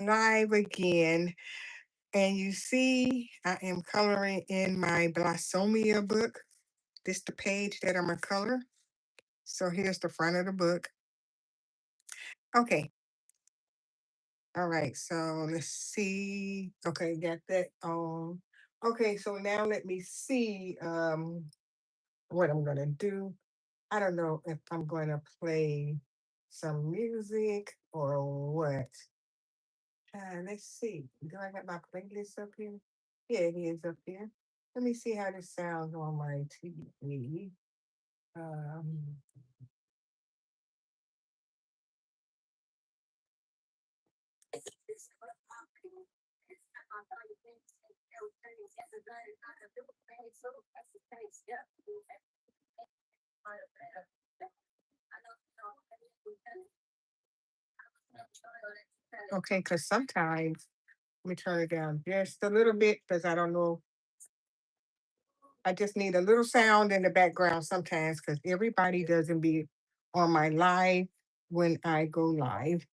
Live again. And you see, I am coloring in my Blossomia book. This the page that I'm gonna color. So here's the front of the book. Okay. All right. So let's see. Okay, got that on. Okay, so now let me see what I'm gonna do. I don't know if I'm gonna play some music or what. Let's see. Do I got my playlist up here? Yeah, it is up here. Let me see how this sounds on my TV. Um, okay, because sometimes let me turn it down just a little bit because I don't know. I just need a little sound in the background sometimes because everybody doesn't be on my live when I go live.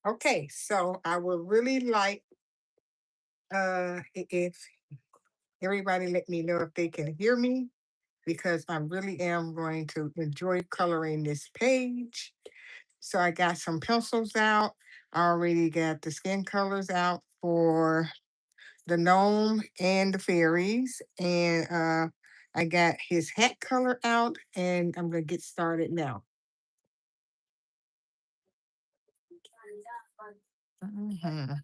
Okay, so I would really like if everybody let me know if they can hear me because I really am going to enjoy coloring this page. So I got some pencils out. I already got the skin colors out for the gnome and the fairies. And I got his hat color out and I'm going to get started now. Mhm.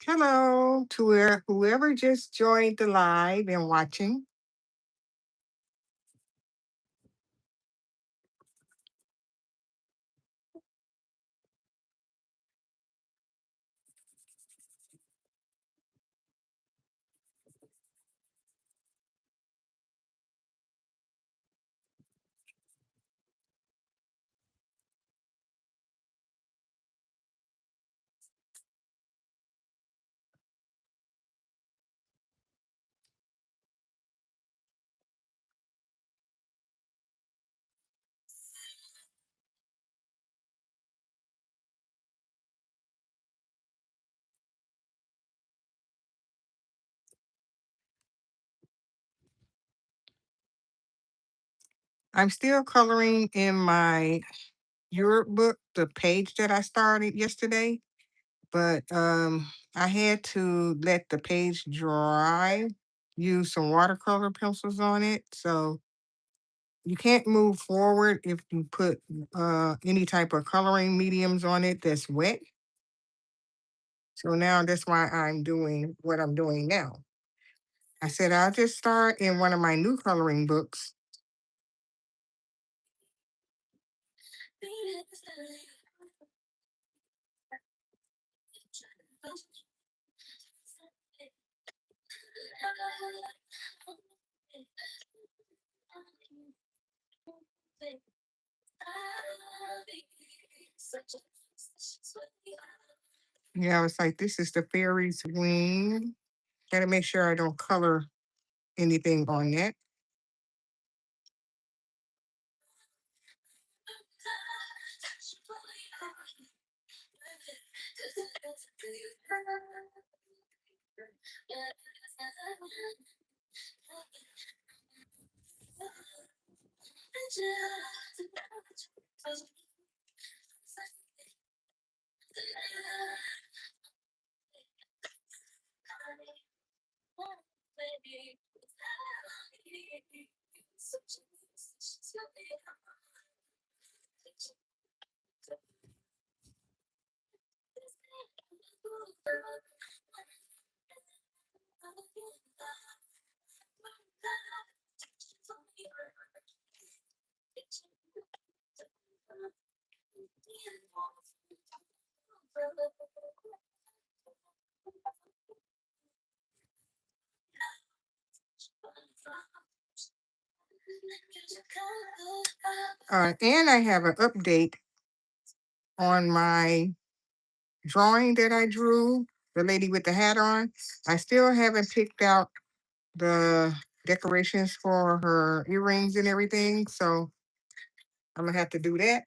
Hello to whoever just joined the live and watching. I'm still coloring in my Europe book, the page that I started yesterday, but I had to let the page dry, use some watercolor pencils on it. So you can't move forward if you put any type of coloring mediums on it that's wet. So now that's why I'm doing what I'm doing now. I said I'll just start in one of my new coloring books. Yeah, I was like, this is the fairy's wing. Gotta make sure I don't color anything on that. And I have an update on my drawing that I drew, the lady with the hat on. I still haven't picked out the decorations for her earrings and everything. So I'm gonna have to do that.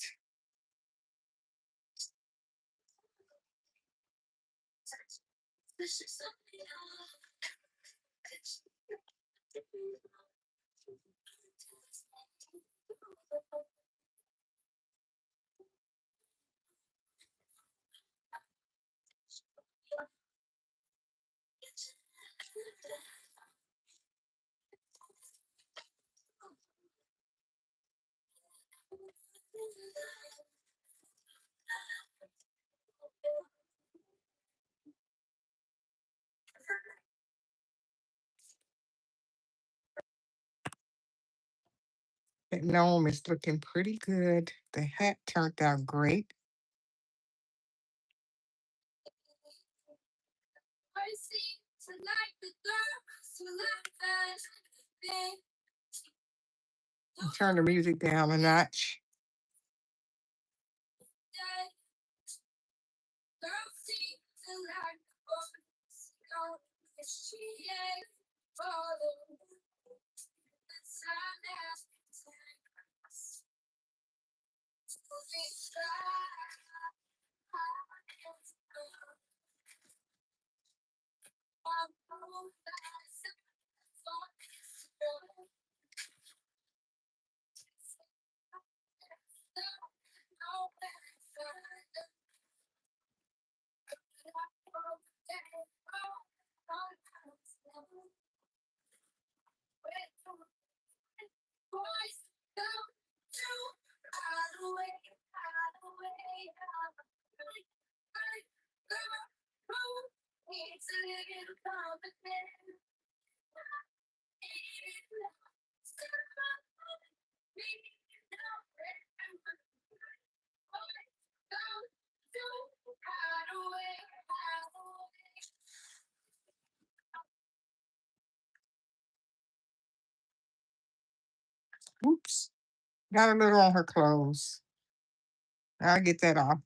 That gnome is looking pretty good. The hat turned out great. Turn the music down a notch. Oops. Got a little on her clothes. I'll get that off.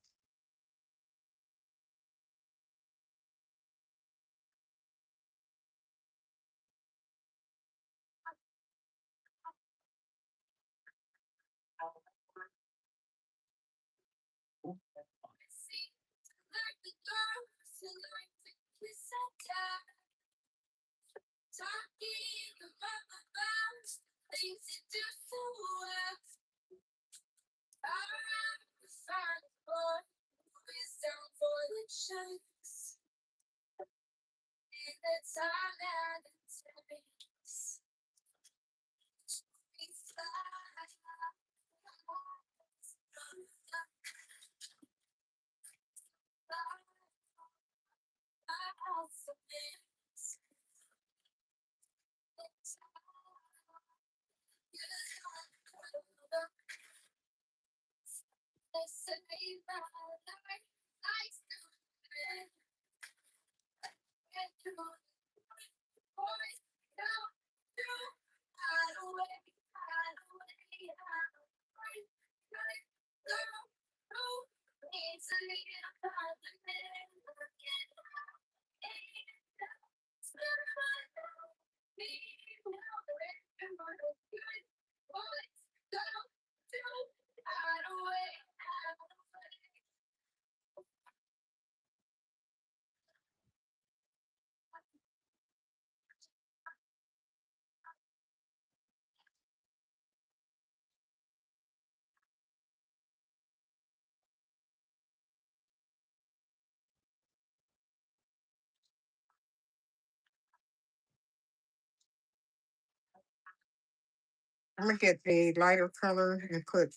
I'm gonna get a lighter color and put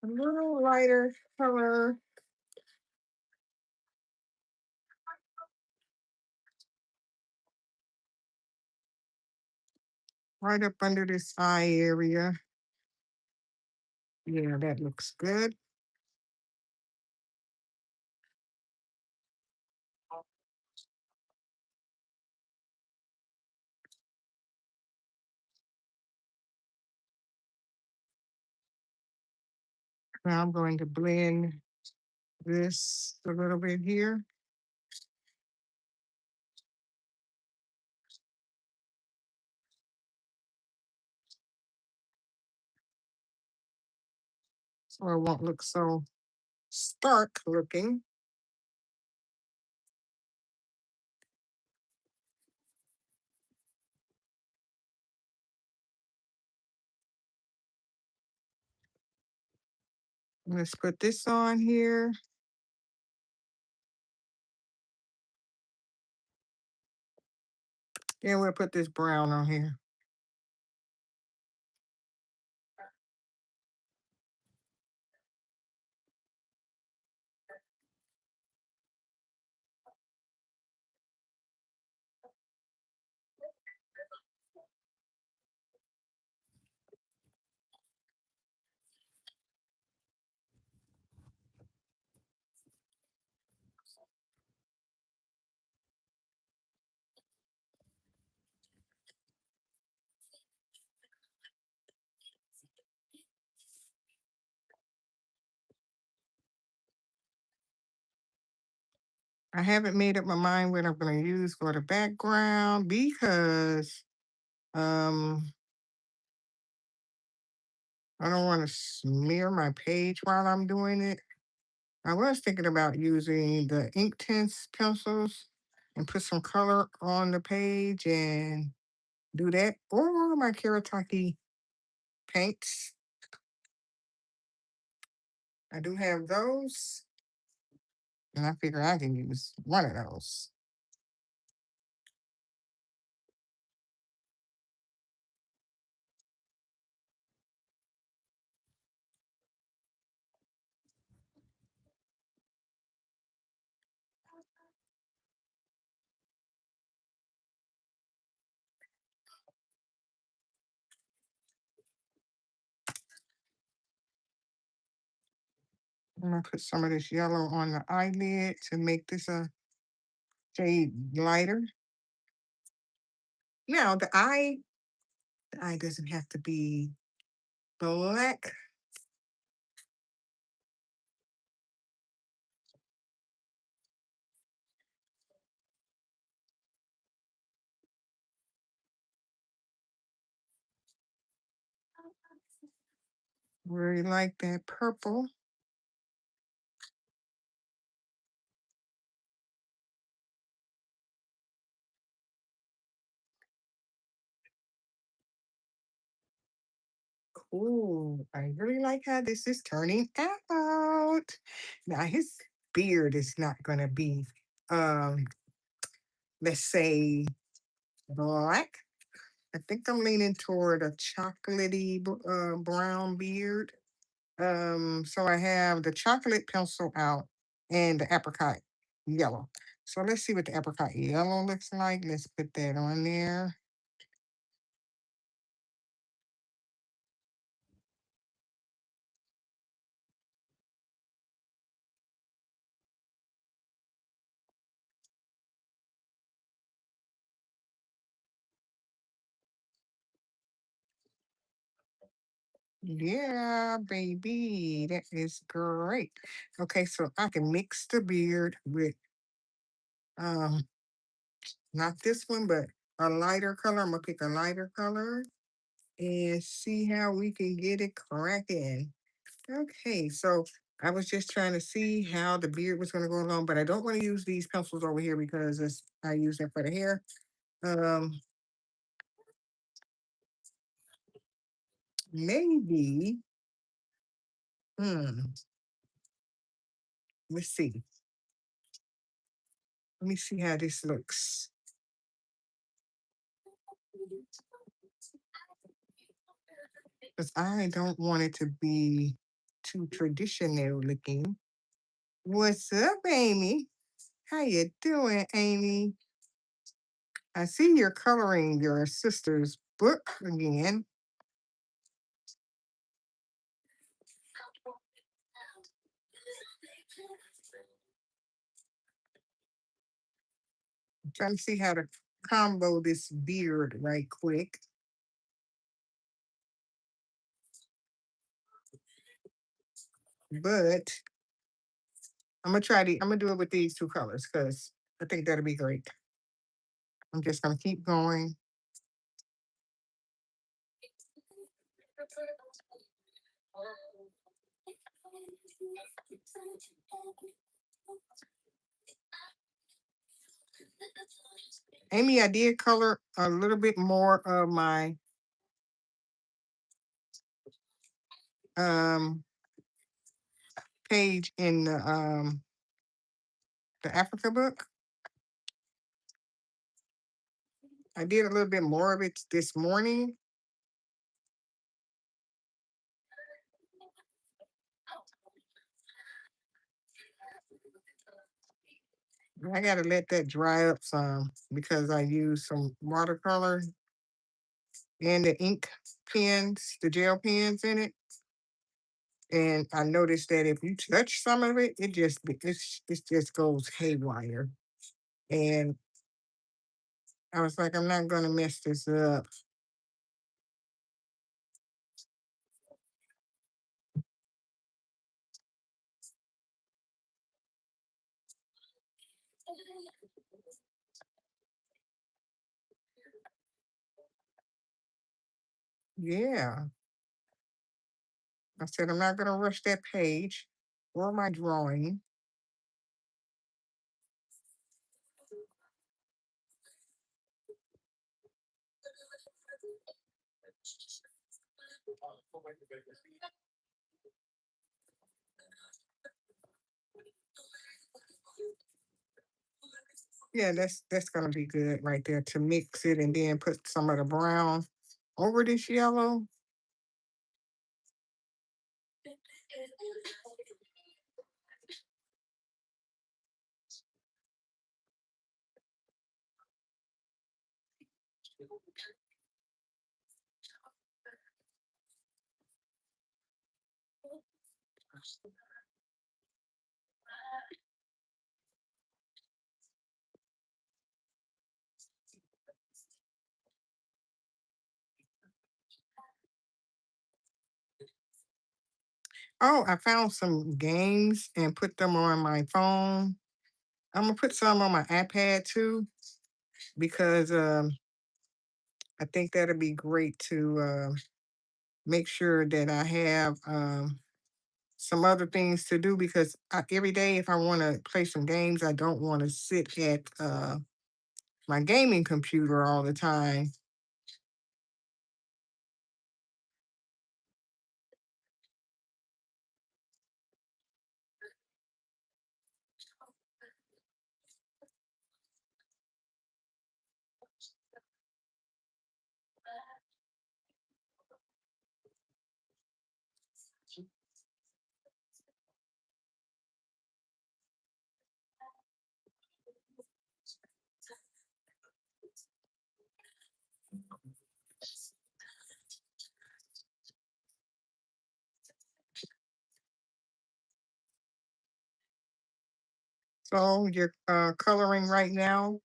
a little lighter color right up under this eye area. Yeah, that looks good. Now I'm going to blend this a little bit here. So it won't look so stark looking. Let's put this on here. And we'll put this brown on here. I haven't made up my mind what I'm going to use for the background because um, I don't want to smear my page while I'm doing it. I was thinking about using the Inktense pencils and put some color on the page and do that, or my Karataki paints. I do have those, and I figure I can use one of those. I'm gonna put some of this yellow on the eyelid to make this a shade lighter. Now the eye doesn't have to be black. Really like that purple. Ooh, I really like how this is turning out. Now his beard is not gonna be um let's say black. I think I'm leaning toward a chocolatey brown beard. So I have the chocolate pencil out and the apricot yellow. So let's see what the apricot yellow looks like. Let's put that on there. Yeah, baby, that is great. Okay, so I can mix the beard with um not this one, but a lighter color. I'm gonna pick a lighter color and see how we can get it cracking. Okay, so I was just trying to see how the beard was gonna go along, but I don't want to use these pencils over here because I use them for the hair. Um, maybe. Hmm. Let's see. Let me see how this looks. Because I don't want it to be too traditional looking. What's up, Amy? How you doing, Amy? I see you're coloring your sister's book again. I'm trying to see how to combo this beard right quick. But I'm gonna do it with these two colors because I think that'll be great. I'm just gonna keep going. Amy, I did color a little bit more of my um page in the Africa book. I did a little bit more of it this morning. I gotta let that dry up some because I used some watercolor and the ink pens, the gel pens in it. And I noticed that if you touch some of it, it just goes haywire. And I was like, I'm not gonna mess this up. Yeah. I said I'm not gonna rush that page or my drawing. Yeah, that's gonna be good right there to mix it and then put some of the brown over this yellow. Oh, I found some games and put them on my phone. I'm gonna put some on my iPad too because I think that'll be great to make sure that I have some other things to do because every day if I want to play some games, I don't want to sit at my gaming computer all the time. So you're coloring right now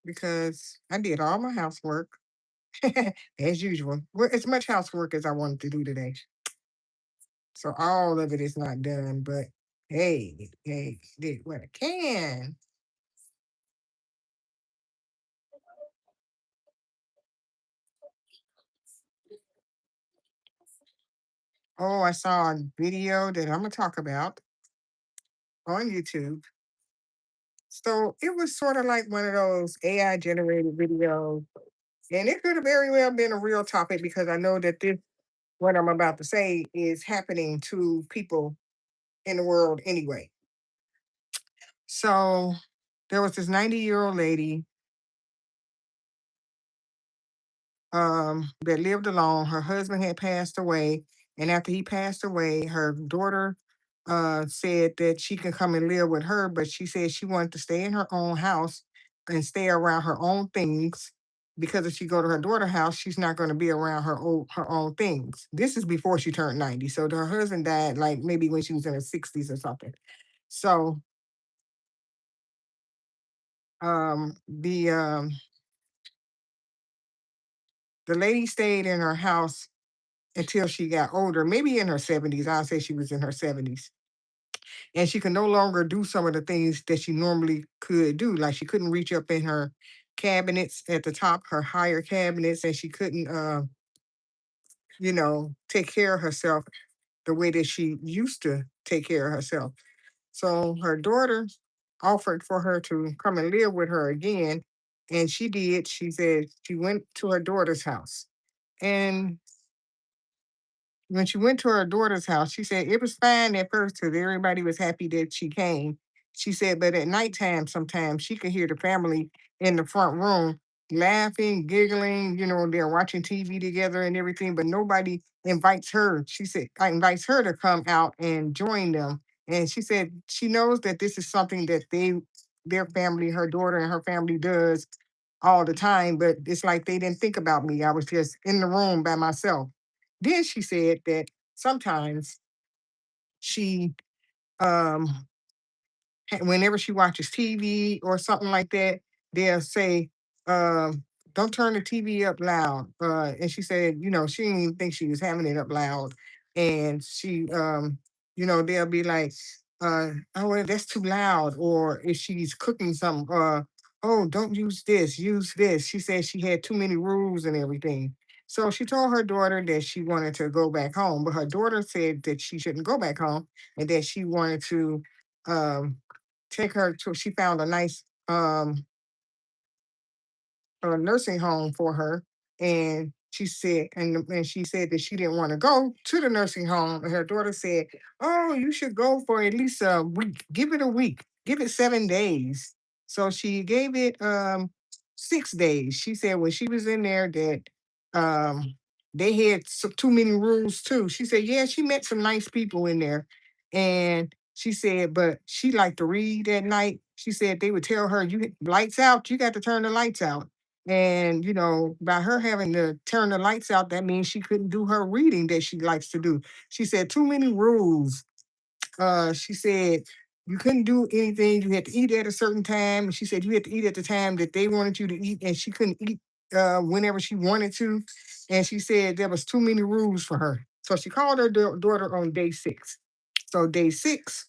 because I did all my housework as usual. Well, as much housework as I wanted to do today. So all of it is not done, but hey, did what I can. Oh, I saw a video that I'm gonna talk about on YouTube. So it was sort of like one of those AI generated videos, and it could have very well been a real topic because I know that this what I'm about to say is happening to people in the world anyway. So there was this 90-year-old lady that lived alone. Her husband had passed away, and after he passed away, her daughter said that she can come and live with her, but she said she wanted to stay in her own house and stay around her own things because if she go to her daughter's house, she's not going to be around her own things. This is before she turned 90. So her husband died like maybe when she was in her 60s or something. So the lady stayed in her house until she got older, maybe in her 70s. I'll say she was in her 70s. And she could no longer do some of the things that she normally could do. Like she couldn't reach up in her cabinets at the top, her higher cabinets, and she couldn't, take care of herself the way that she used to take care of herself. So her daughter offered for her to come and live with her again. And she did. She said she went to her daughter's house. And when she went to her daughter's house, she said it was fine at first because everybody was happy that she came. She said, but at nighttime, sometimes she could hear the family in the front room laughing, giggling, they're watching TV together and everything, but nobody invites her. She said, I invites her to come out and join them. And she said she knows that this is something that their family, her daughter and her family does all the time, but it's like they didn't think about me. I was just in the room by myself. Then she said that sometimes she um whenever she watches TV or something like that, they'll say, don't turn the TV up loud. And she said, she didn't even think she was having it up loud. And they'll be like, oh, well, that's too loud. Or if she's cooking something, oh, don't use this, use this. She said she had too many rules and everything. So she told her daughter that she wanted to go back home, but her daughter said that she shouldn't go back home and that she wanted to um, take her to she found a nice nursing home for her, and she said that she didn't want to go to the nursing home, and her daughter said, oh, you should go for at least a week, give it a week, give it 7 days. So she gave it 6 days. She said when she was in there that um they had too many rules too. She said yeah, she met some nice people in there, and she said but she liked to read at night. She said they would tell her, you lights out, you got to turn the lights out. And, by her having to turn the lights out, that means she couldn't do her reading that she likes to do. She said, too many rules. She said, you couldn't do anything. You had to eat at a certain time. And she said, you had to eat at the time that they wanted you to eat, and she couldn't eat whenever she wanted to. And she said there was too many rules for her. So she called her daughter on day 6. So day 6,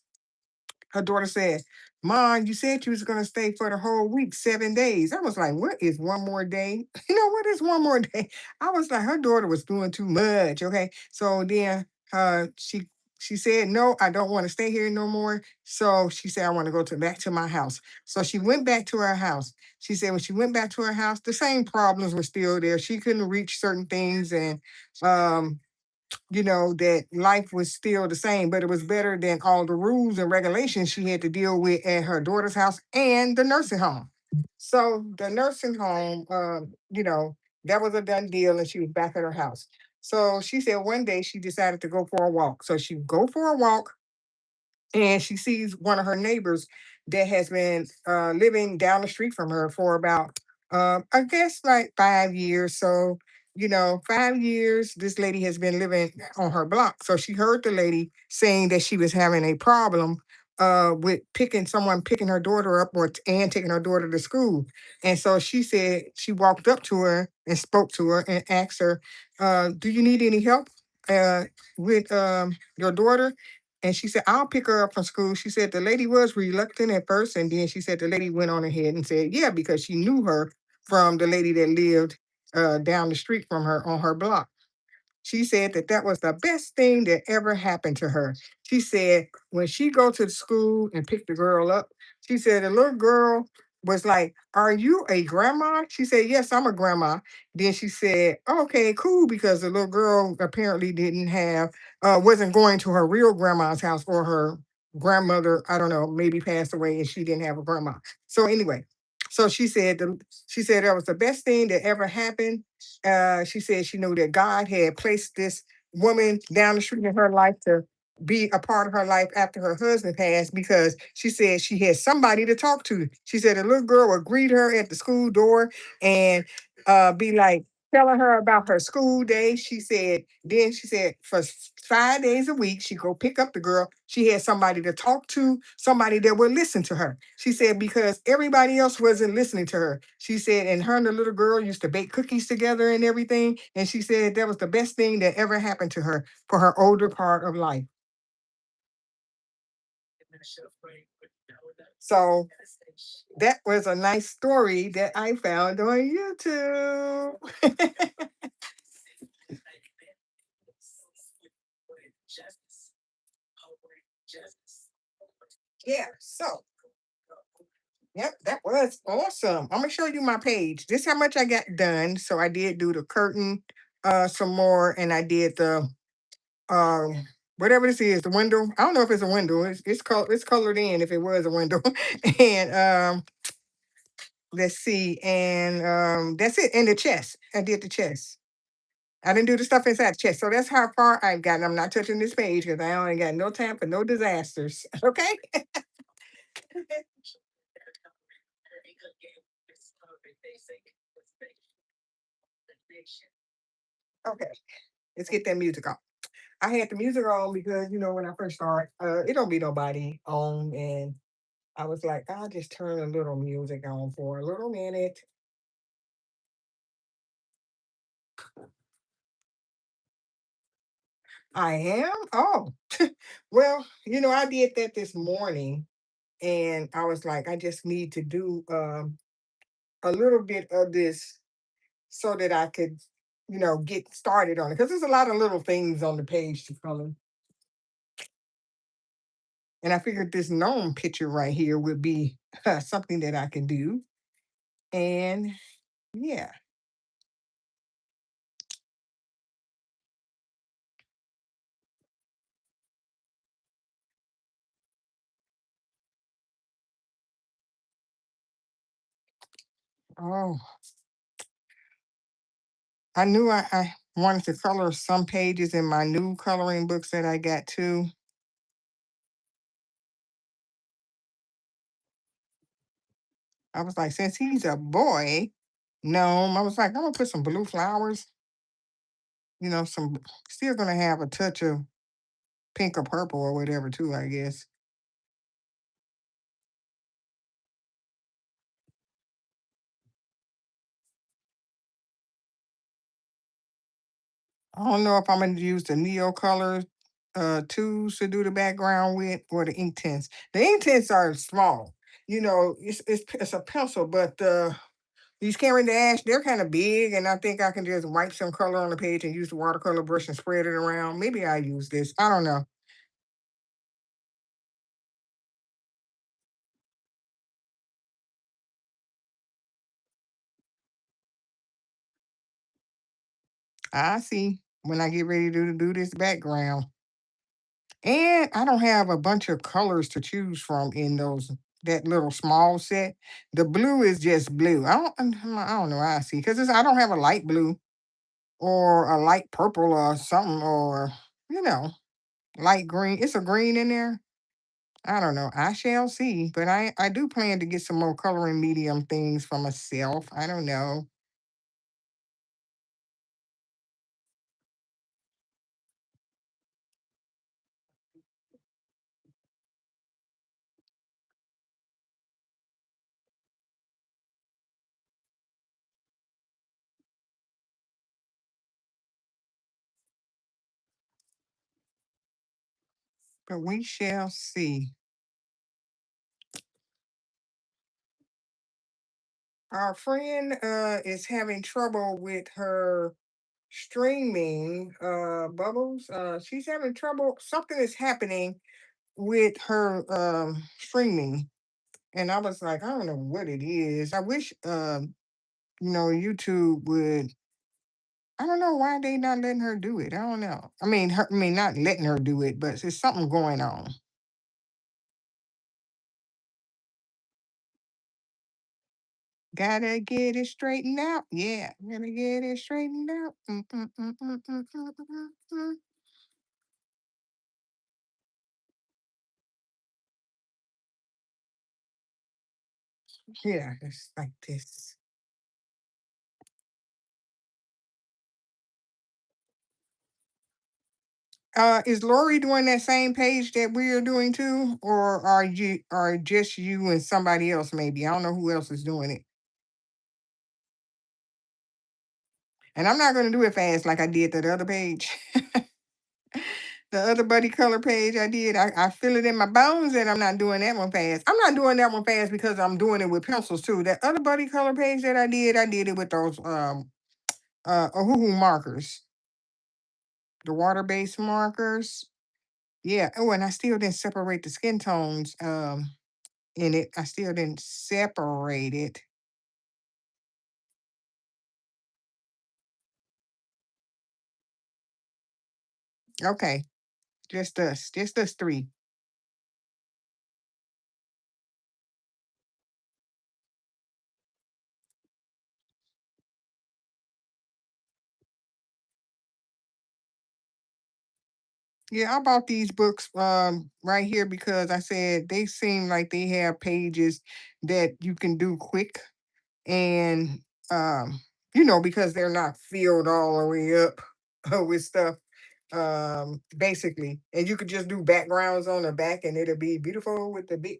her daughter said, Mom, you said you was gonna stay for the whole week, 7 days. I was like, what is one more day? What is one more day? I was like, her daughter was doing too much. Okay. So then she said, no, I don't want to stay here no more. So she said, I want to go to back to my house. So she went back to her house. She said when she went back to her house, the same problems were still there. She couldn't reach certain things, and um that life was still the same, but it was better than all the rules and regulations she had to deal with at her daughter's house and the nursing home. So the nursing home, that was a done deal, and she was back at her house. So she said one day she decided to go for a walk. So she go for a walk, and she sees one of her neighbors that has been living down the street from her for about I guess like 5 years. So 5 years this lady has been living on her block. So she heard the lady saying that she was having a problem with someone picking her daughter up and taking her daughter to school. And so she said she walked up to her and spoke to her and asked her, do you need any help uh, with your daughter? And she said, I'll pick her up from school. She said the lady was reluctant at first. And then she said the lady went on ahead and said, yeah, because she knew her from the lady that lived down the street from her on her block. She said that that was the best thing that ever happened to her. She said when she go to the school and pick the girl up, she said the little girl was like, "Are you a grandma?" She said, "Yes, I'm a grandma." Then she said, "Okay, cool," because the little girl apparently didn't have, wasn't going to her real grandma's house, or her grandmother, I don't know, maybe passed away and she didn't have a grandma. So anyway, so she said that was the best thing that ever happened. She said she knew that God had placed this woman down the street in her life to be a part of her life after her husband passed, because she said she had somebody to talk to. She said a little girl would greet her at the school door and be like telling her about her school day. She said for 5 days a week, she go pick up the girl. She had somebody to talk to, somebody that would listen to her. She said because everybody else wasn't listening to her. She said, and her and the little girl used to bake cookies together and everything. And she said that was the best thing that ever happened to her for her older part of life. So that was a nice story that I found on YouTube. Yeah. So, yep, that was awesome. I'm gonna show you my page. This how much I got done. So I did do the curtain, some more, and I did the um whatever this is, the window. I don't know if it's a window. It's colored in if it was a window. And let's see, and that's it. And the chest. I did the chest. I didn't do the stuff inside the chest. So that's how far I've gotten. I'm not touching this page because I only got no time for no disasters. Okay. Okay. Let's get that music on. I had the music on because when I first started, it don't be nobody on, and I was like, I'll just turn a little music on for a little minute. I am. Oh, well, I did that this morning, and I was like, I just need to do a little bit of this so that I could, get started on it, because there's a lot of little things on the page to color. And I figured this gnome picture right here would be something that I can do. And yeah. Oh, I knew I wanted to color some pages in my new coloring books that I got too. I was like, since he's a boy gnome, I was like, I'm gonna put some blue flowers, still gonna have a touch of pink or purple or whatever too, I guess. I don't know if I'm gonna use the Neo Color tools to do the background with, or the ink tints. The ink tints are small. It's a pencil, but these Cameron Dash, they're kind of big, and I think I can just wipe some color on the page and use the watercolor brush and spread it around. Maybe I use this. I don't know. I see when I get ready to do this background. And I don't have a bunch of colors to choose from in that little small set. The blue is just blue. I don't know. I see, because I don't have a light blue or a light purple or something, or you know light green. It's a green in there. I don't know. I shall see. But I do plan to get some more coloring medium things for myself. I don't know. but we shall see. Our friend is having trouble with her streaming bubbles. She's having trouble. Something is happening with her streaming. And I was like, I don't know what it is. I wish YouTube would. I don't know why they not letting her do it. I don't know. I mean not letting her do it, but there's something going on. Gotta get it straightened out. Yeah, gotta get it straightened out. Mm. Yeah, it's like this. Is Lori doing that same page that we are doing too, or are just you and somebody else? Maybe I don't know who else is doing it. And I'm not gonna do it fast like I did that other page. The other buddy color page I did, I feel it in my bones that I'm not doing that one fast. I'm not doing that one fast because I'm doing it with pencils too. That other buddy color page that I did it with those Ohuhu markers, the water-based markers. Yeah. Oh, and I still didn't separate the skin tones in it. I still didn't separate it. Okay. Just us three. Yeah, I bought these books right here because I said they seem like they have pages that you can do quick and because they're not filled all the way up with stuff basically, and you could just do backgrounds on the back and it'll be beautiful with the big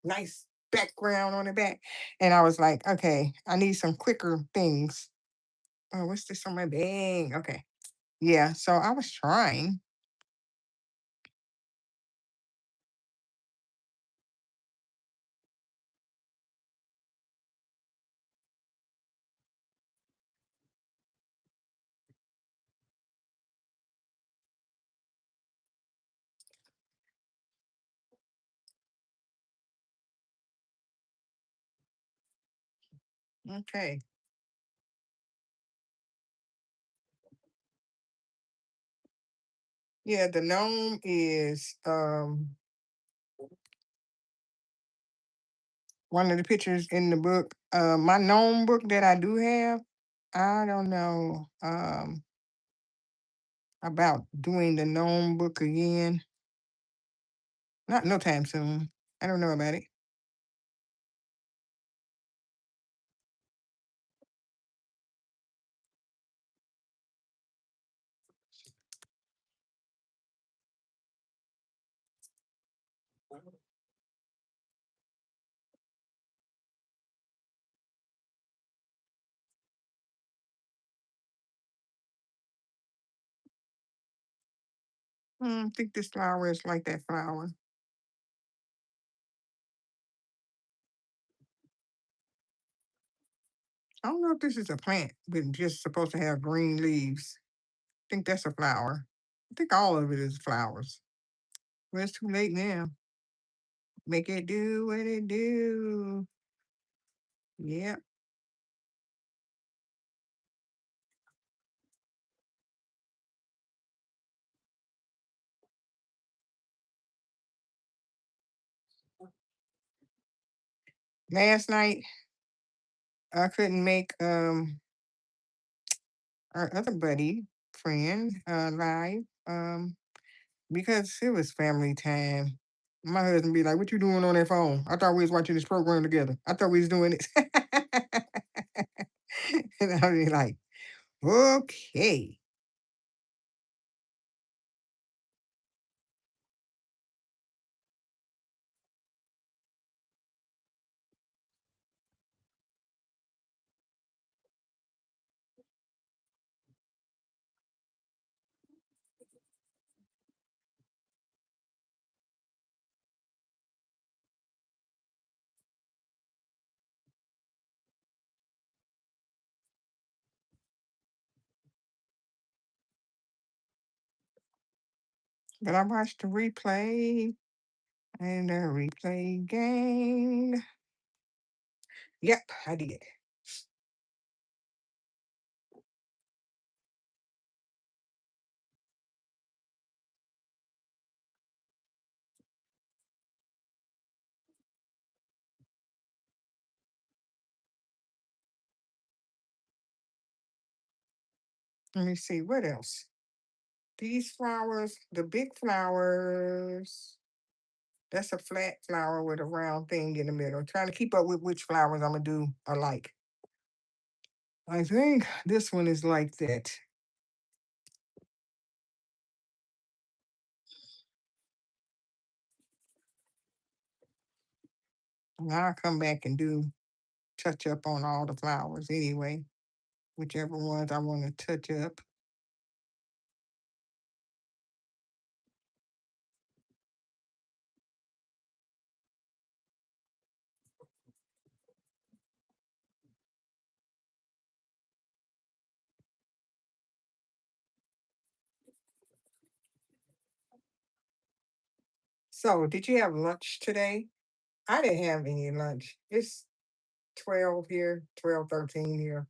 nice background on the back. And I was like, okay, I need some quicker things. Oh, what's this on my bag? Okay. Yeah, so I was trying. Okay. Yeah, the gnome is one of the pictures in the book. My gnome book that I do have, I don't know about doing the gnome book again. Not no time soon. I don't know about it. I think this flower is like that flower. I don't know if this is a plant, but just supposed to have green leaves. I think that's a flower. I think all of it is flowers. Well, it's too late now. Make it do what it do. Yep. Last night I couldn't make our other buddy friend live because it was family time. My husband be like, "What you doing on that phone? I thought we was watching this program together. I thought we was doing this." And I be like, "Okay." But I watched the replay and the replay gained. Yep, I did. Let me see what else. These flowers, the big flowers, that's a flat flower with a round thing in the middle. Trying to keep up with which flowers I'm gonna do alike. I think this one is like that. Now I'll come back and do touch up on all the flowers anyway, whichever ones I want to touch up. So, did you have lunch today? I didn't have any lunch. It's 12 here, 12:13 here.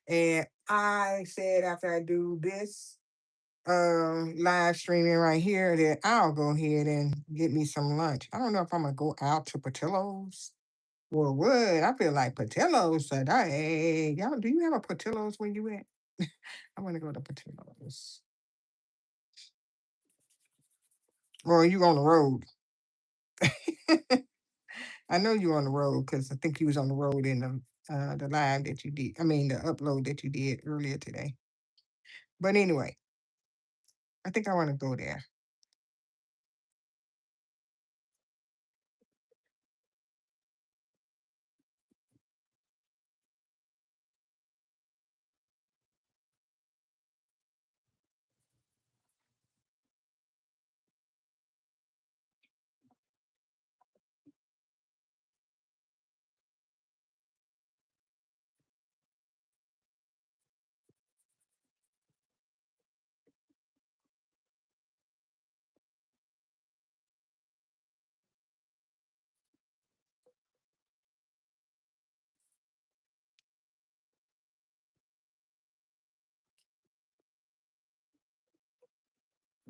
And I said after I do this live streaming right here that I'll go ahead and get me some lunch. I don't know if I'm gonna go out to Patillo's or what. I feel like Patillo's today. Y'all, do you have a Patillo's where you at? I want to go to Patillo's. Or are you on the road? I know you're on the road because I think you was on the road in the live that you did. I mean the upload that you did earlier today. But anyway, I think I want to go there.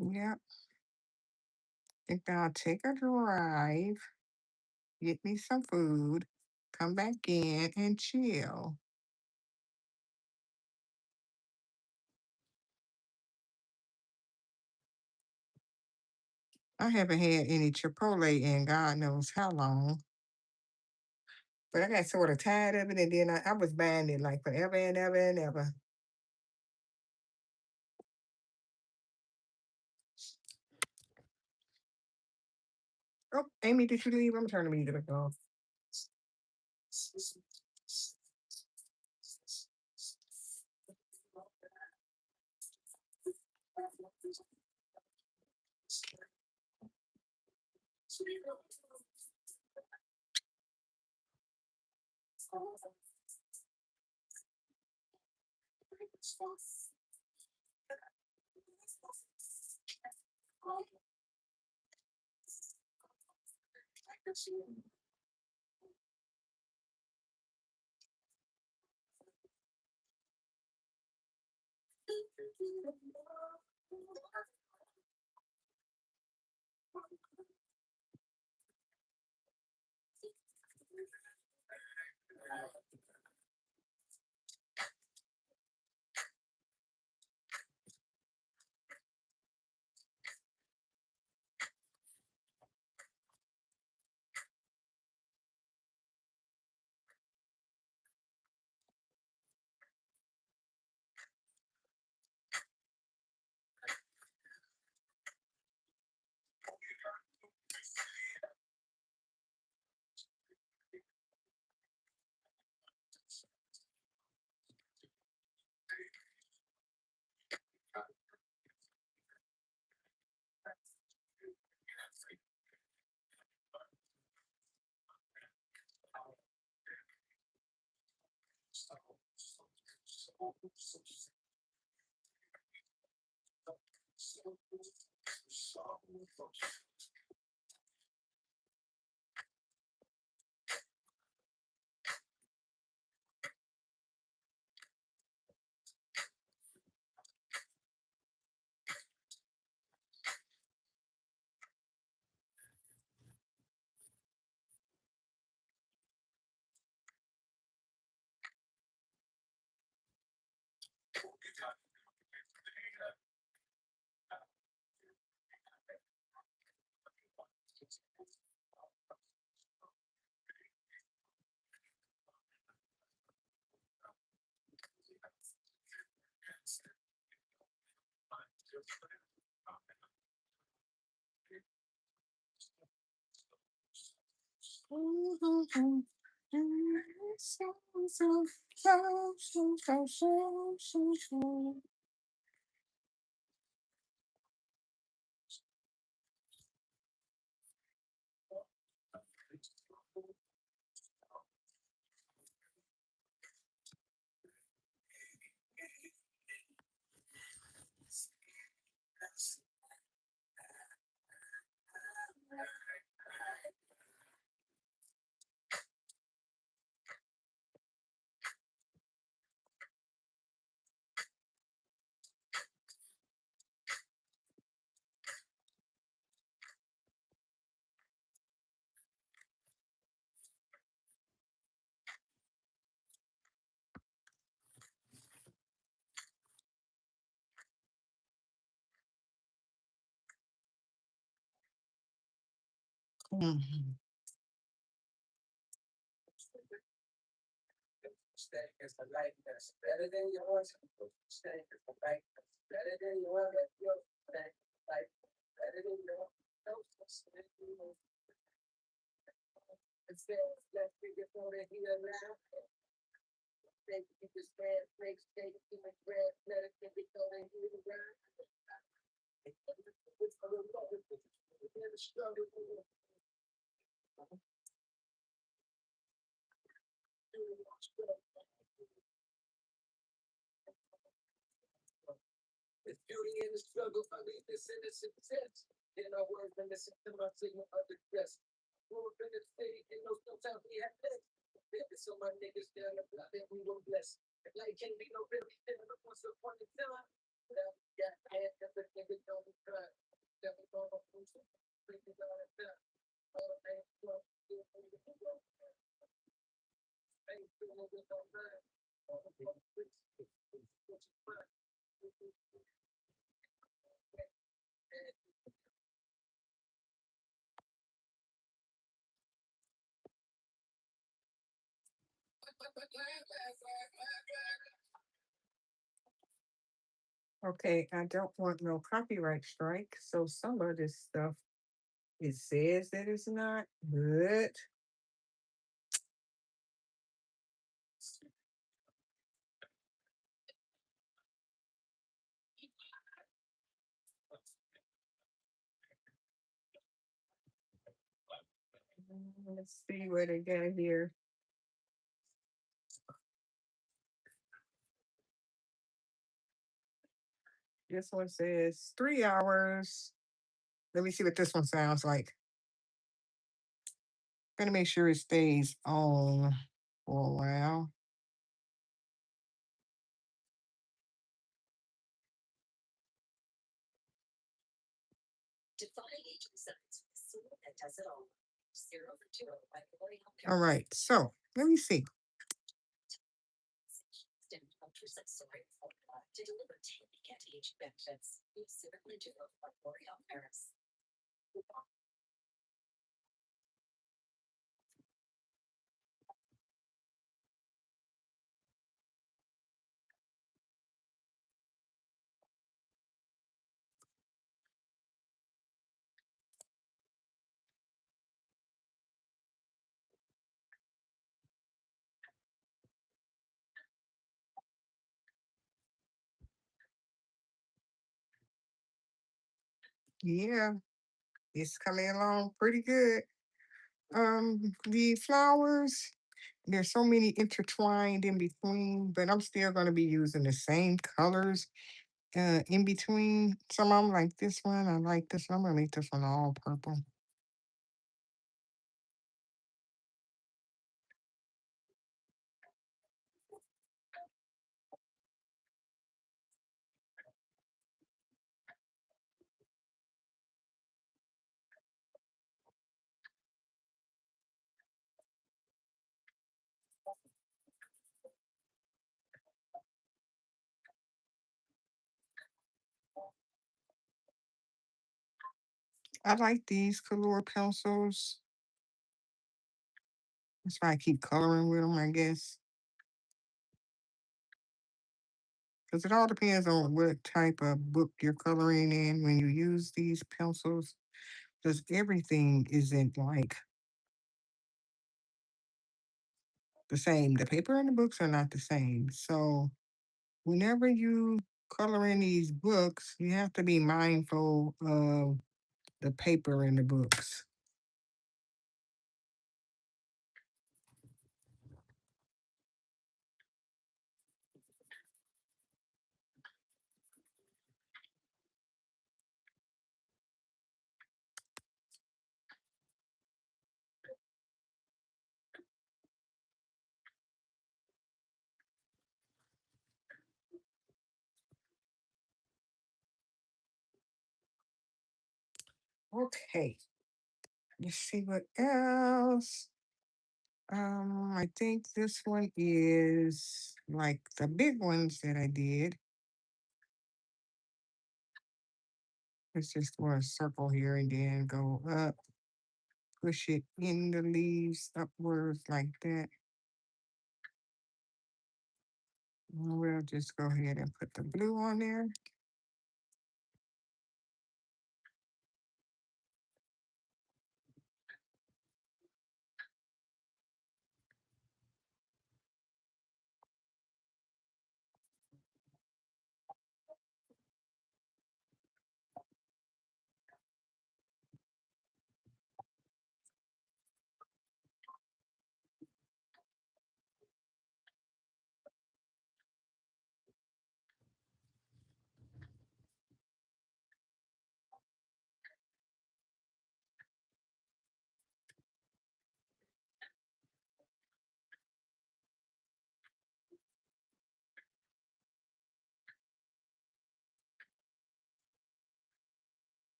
Yeah, I think I'll take a drive, get me some food, come back in and chill. I haven't had any Chipotle in God knows how long. But I got sort of tired of it and then I was buying it like forever and ever and ever. Oh, Amy, did you leave? I'm turning the music off. Mhm. Okay, I don't want no copyright strike. So some of this stuff it says that it's not, but let's see what I got here. This one says 3 hours. Let me see what this one sounds like. Gonna make sure it stays on for a while. All right, so let me see. Yeah, it's coming along pretty good. The flowers, there's so many intertwined in between, but I'm still gonna be using the same colors in between. Some of them like this one. I like this one. I'm gonna make this one all purple. I like these color pencils. That's why I keep coloring with them, I guess. Because it all depends on what type of book you're coloring in when you use these pencils. Because everything isn't like the same. The paper and the books are not the same. So whenever you color in these books, you have to be mindful of the paper in the books. Okay, let's see what else. I think this one is like the big ones that I did. Let's just want to circle here and then go up, push it in the leaves upwards like that. And we'll just go ahead and put the blue on there.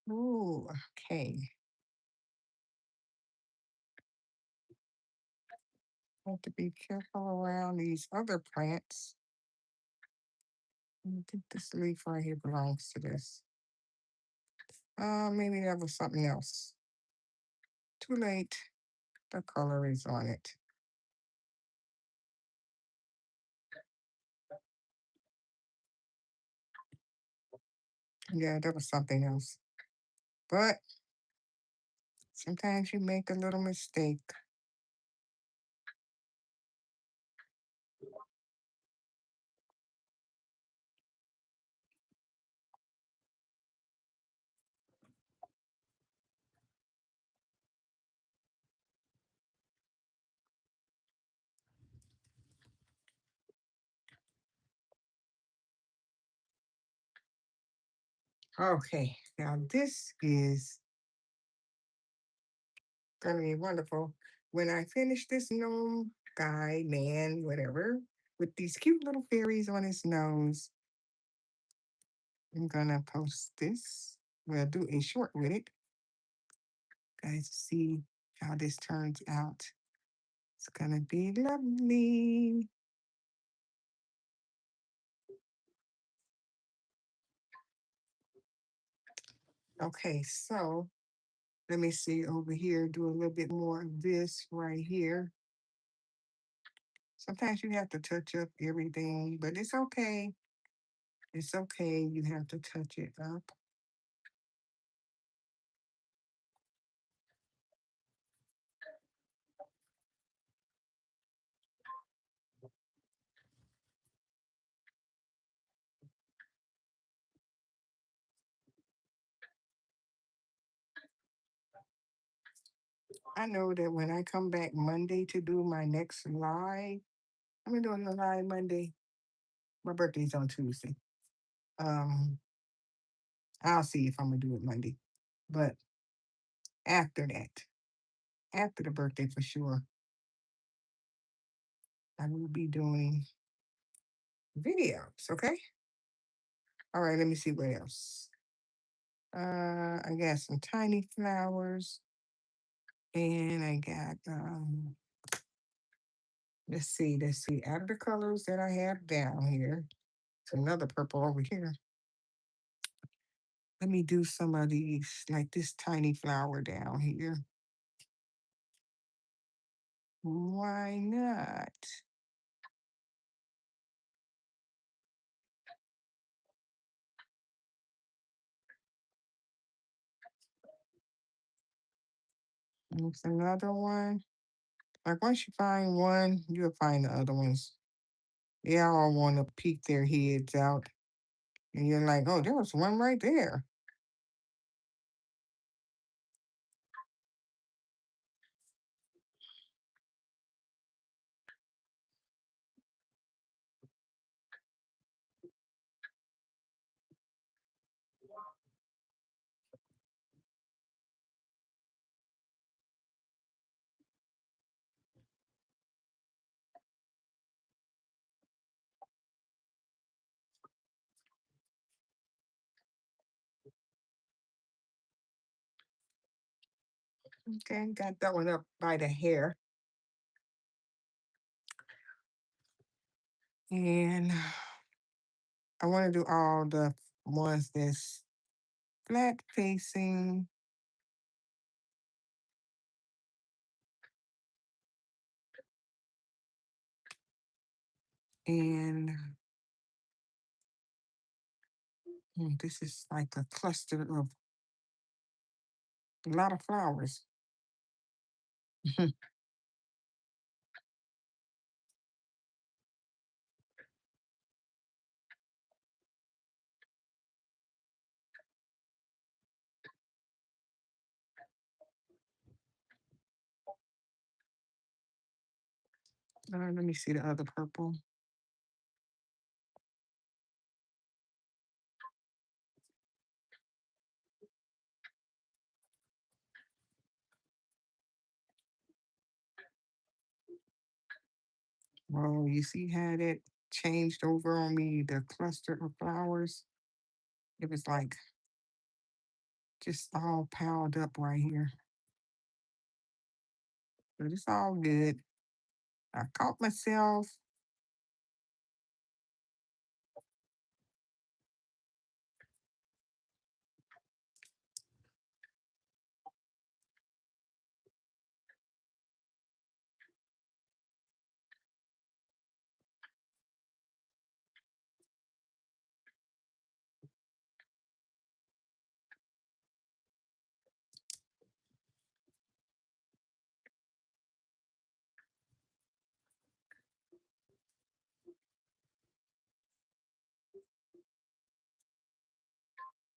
Ooh, okay. Have to be careful around these other plants. I think this leaf right here belongs to this. Maybe that was something else. Too late. The color is on it. Yeah, that was something else. But sometimes you make a little mistake. Okay, now this is gonna be wonderful. When I finish this gnome guy, man, whatever, with these cute little fairies on his nose, I'm gonna post this. We'll do a short with it. Guys, see how this turns out. It's gonna be lovely. Okay, so let me see over here, do a little bit more of this right here. Sometimes you have to touch up everything, but it's okay. It's okay. You have to touch it up. I know that when I come back Monday to do my next live, I'm doing a live Monday. My birthday's on Tuesday. Um, I'll see if I'm gonna do it Monday. But after that, after the birthday for sure, I will be doing videos. Okay. All right. Let me see what else. I got some tiny flowers, and I got let's see. Out of the colors that I have down here, it's another purple over here. Let me do some of these, like this tiny flower down here. Why not? There's another one. Like once you find one, you'll find the other ones. They all want to peek their heads out. And you're like, oh, there was one right there. Okay, got that one up by the hair. And I want to do all the ones that's flat facing. And this is like a cluster of a lot of flowers. Let me see the other purple. Well, you see how that changed over on me, the cluster of flowers? It was like just all piled up right here. But it's all good. I caught myself.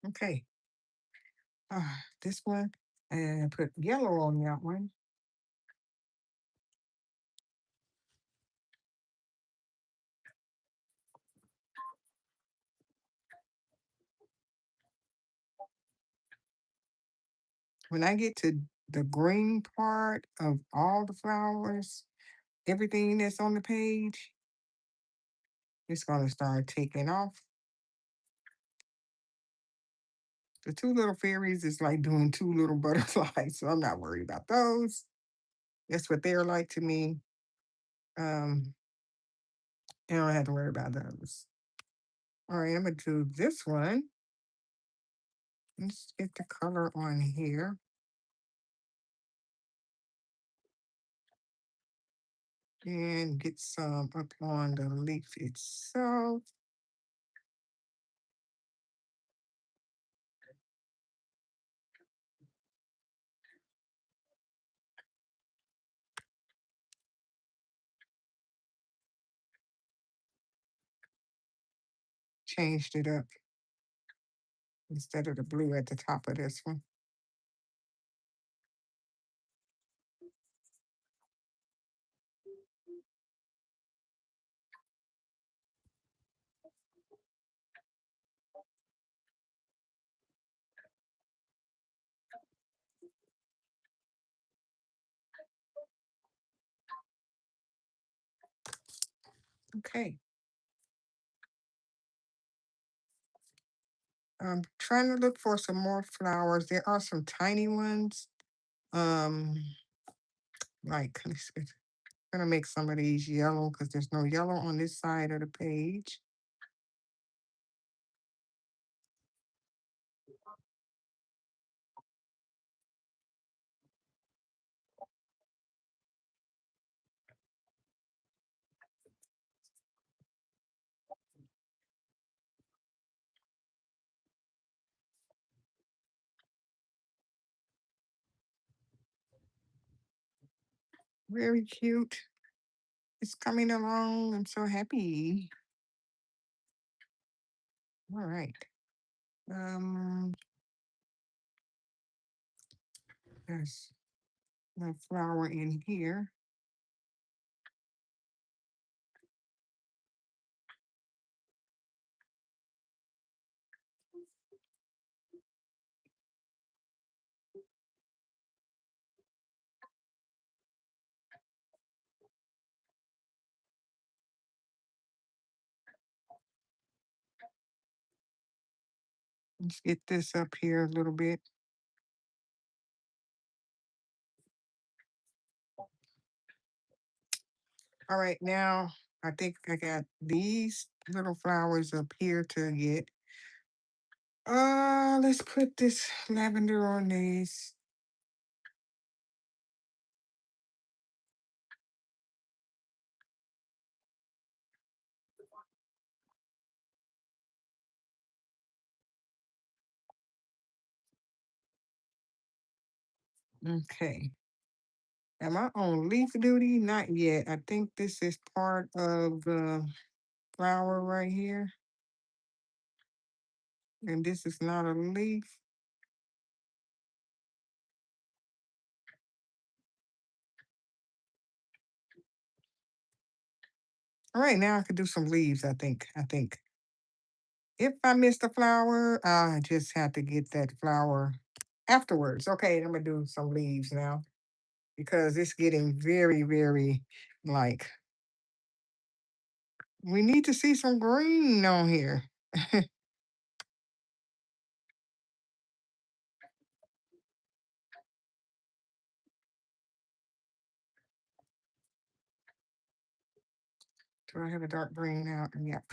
Okay. This one, and put yellow on that one. When I get to the green part of all the flowers, everything that's on the page, it's going to start taking off. The two little fairies is like doing two little butterflies, so I'm not worried about those. That's what they're like to me. Um, I don't have to worry about those. All right, I'm gonna do this one. Let's get the color on here and get some up on the leaf itself. Changed it up instead of the blue at the top of this one. Okay. I'm trying to look for some more flowers. There are some tiny ones. Um, like gonna make some of these yellow because there's no yellow on this side of the page. Very cute. It's coming along. I'm so happy. All right. Um, there's a flower in here. Let's get this up here a little bit. All right, now I think I got these little flowers up here to get. Let's put this lavender on these. Okay. Am I on leaf duty? Not yet. I think this is part of the flower right here. And this is not a leaf. All right, now I could do some leaves, I think. If I missed a flower, I just have to get that flower afterwards. Okay, I'm gonna do some leaves now because it's getting very, very like we need to see some green on here. Do I have a dark green now? Yep.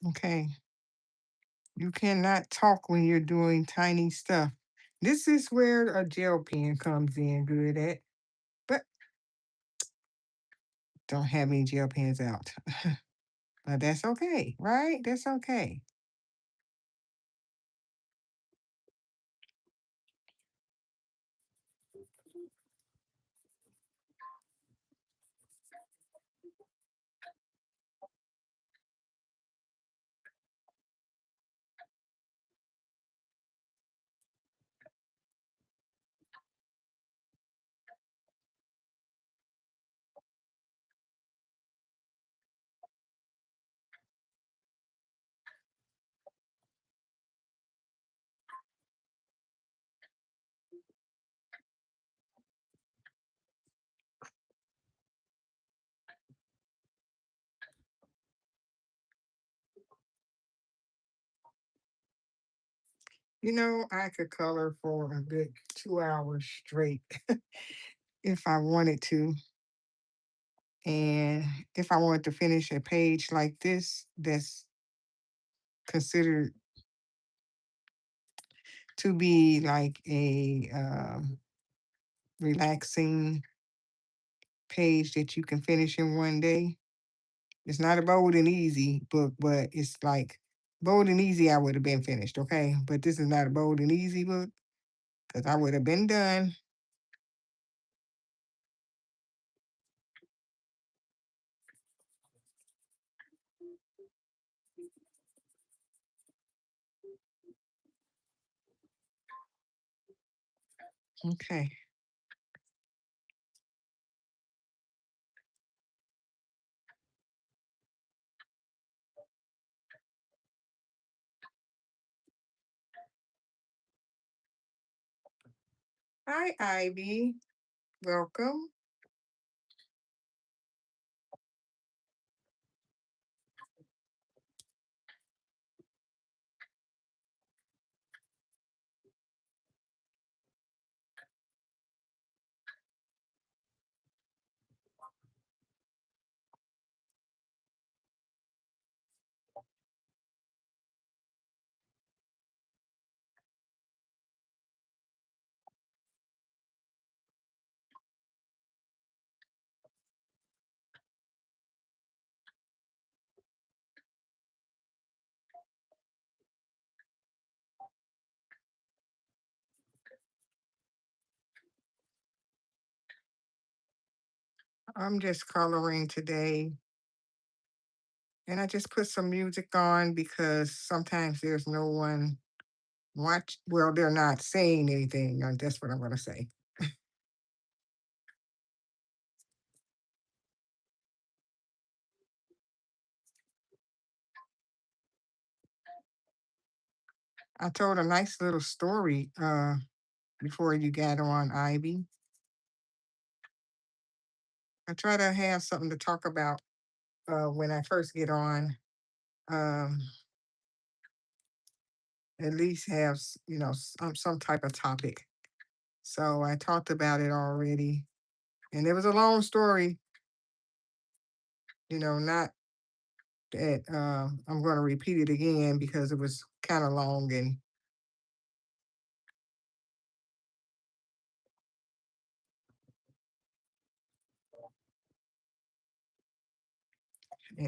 Okay. You cannot talk when you're doing tiny stuff. This is where a gel pen comes in good at, but don't have any gel pens out. But that's okay, right? That's okay. I could color for a good 2 hours straight if I wanted to. And if I wanted to finish a page like this, that's considered to be like a relaxing page that you can finish in one day. It's not a bold and easy book, but it's like bold and easy, I would have been finished, okay? But this is not a bold and easy book because I would have been done. Okay. Hi, Ivy. Welcome. I'm just coloring today. And I just put some music on because sometimes there's no one watch. Well, they're not saying anything. That's what I'm going to say. I told a nice little story before you got on, Ivy. I try to have something to talk about when I first get on. Um, at least have some type of topic. So I talked about it already, and it was a long story. Not that I'm going to repeat it again because it was kind of long, and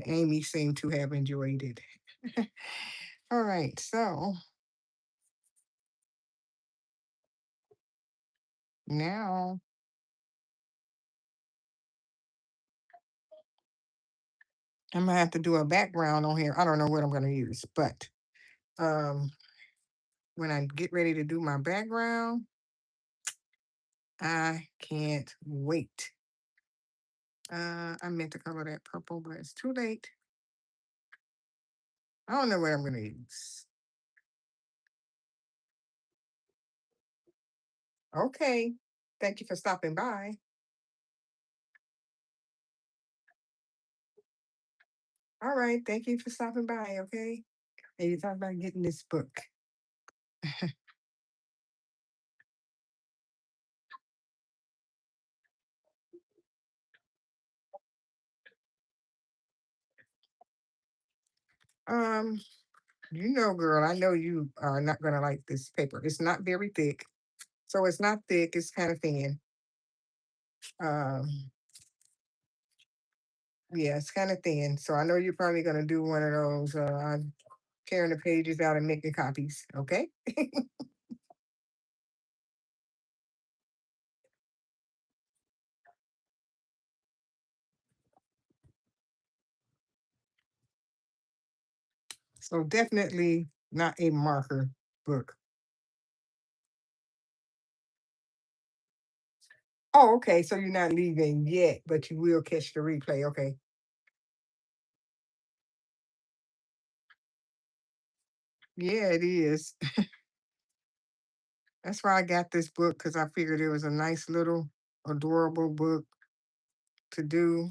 Amy seemed to have enjoyed it. All right, so now I'm gonna have to do a background on here. I don't know what I'm gonna use, but um, when I get ready to do my background, I can't wait. I meant to color that purple, but it's too late. I don't know what I'm gonna use. Okay. Thank you for stopping by. All right. Thank you for stopping by. Okay. And you talked about getting this book. Um, You know, girl, I know you are not gonna like this paper. It's not very thick. So it's not thick, it's kind of thin. Um, yeah, it's kind of thin. So I know you're probably gonna do one of those. I'm tearing the pages out and making copies. Okay. So definitely not a marker book. Oh, okay. So you're not leaving yet, but you will catch the replay. Okay. Yeah, it is. That's why I got this book because I figured it was a nice little adorable book to do.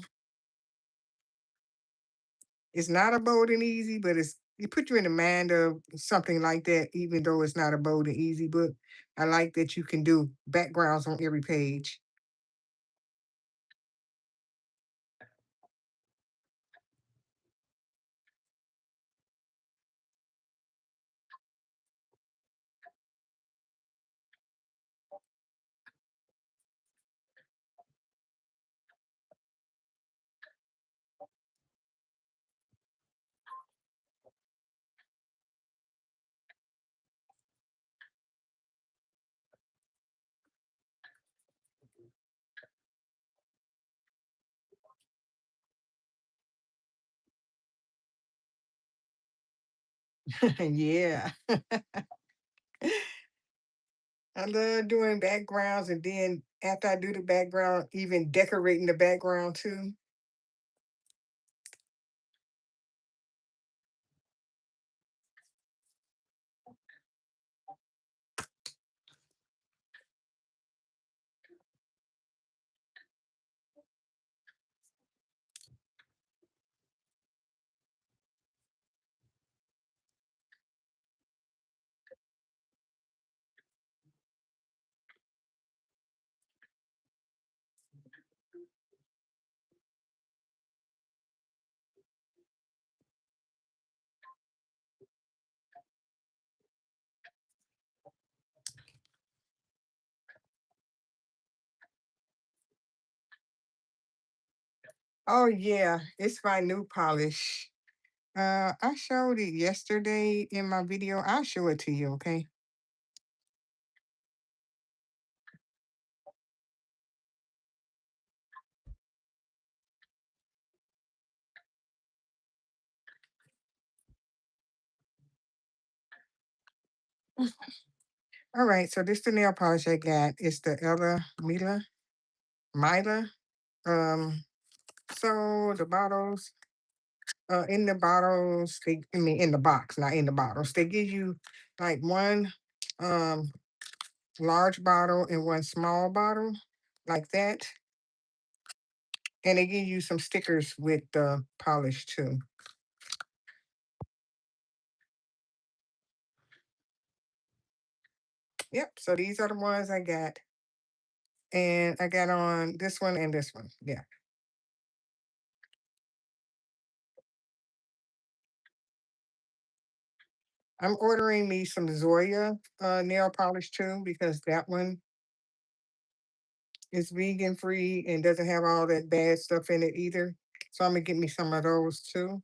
It's not a bold and easy, but it put you in the mind of something like that, even though it's not a bold and easy book. I like that you can do backgrounds on every page. Yeah. I love doing backgrounds and then after I do the background, even decorating the background too. Oh yeah, it's my new polish. I showed it yesterday in my video. I'll show it to you, okay? All right, so this the nail polish I got. It's the Ella Mila. Um, so the bottles, in the bottles, I mean in the box, not in the bottles. They give you like one um large bottle and one small bottle, like that. And they give you some stickers with the polish too. Yep. So these are the ones I got. And I got on this one and this one. Yeah. I'm ordering me some Zoya nail polish too because that one is vegan free and doesn't have all that bad stuff in it either. So I'm gonna get me some of those too.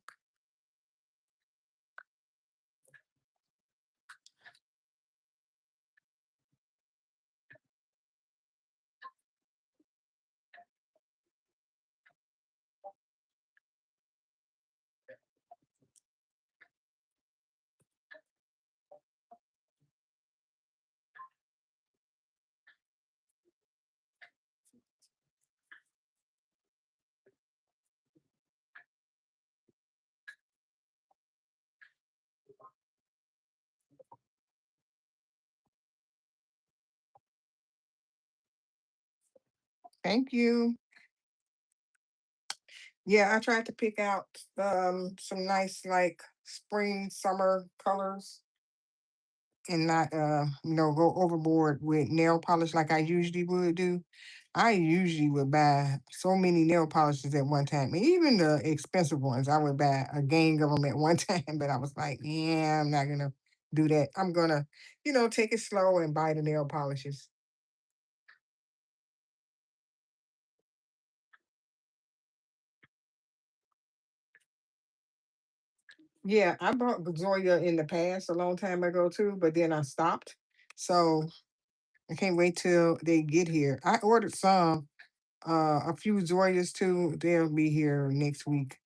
Thank you. Yeah, I tried to pick out some nice like spring summer colors and not go overboard with nail polish like I usually would do. I usually would buy so many nail polishes at one time. Even the expensive ones, I would buy a gang of them at one time. But I was like, yeah, I'm not gonna do that. I'm gonna, take it slow and buy the nail polishes. Yeah, I bought Zoya in the past a long time ago too, but then I stopped. So I can't wait till they get here. I ordered some, a few Zoyas too. They'll be here next week.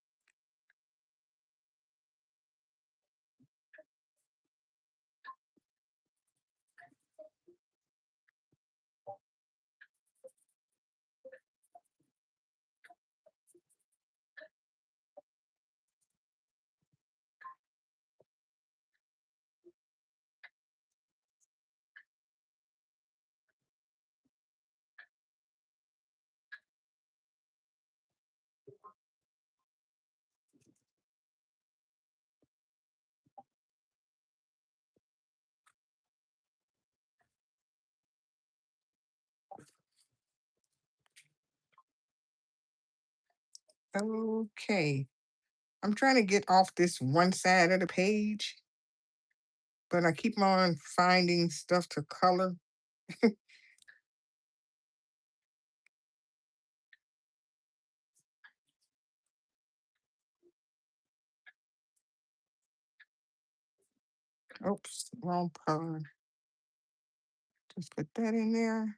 Okay. I'm trying to get off this one side of the page, but I keep on finding stuff to color. Oops, wrong color. Just put that in there.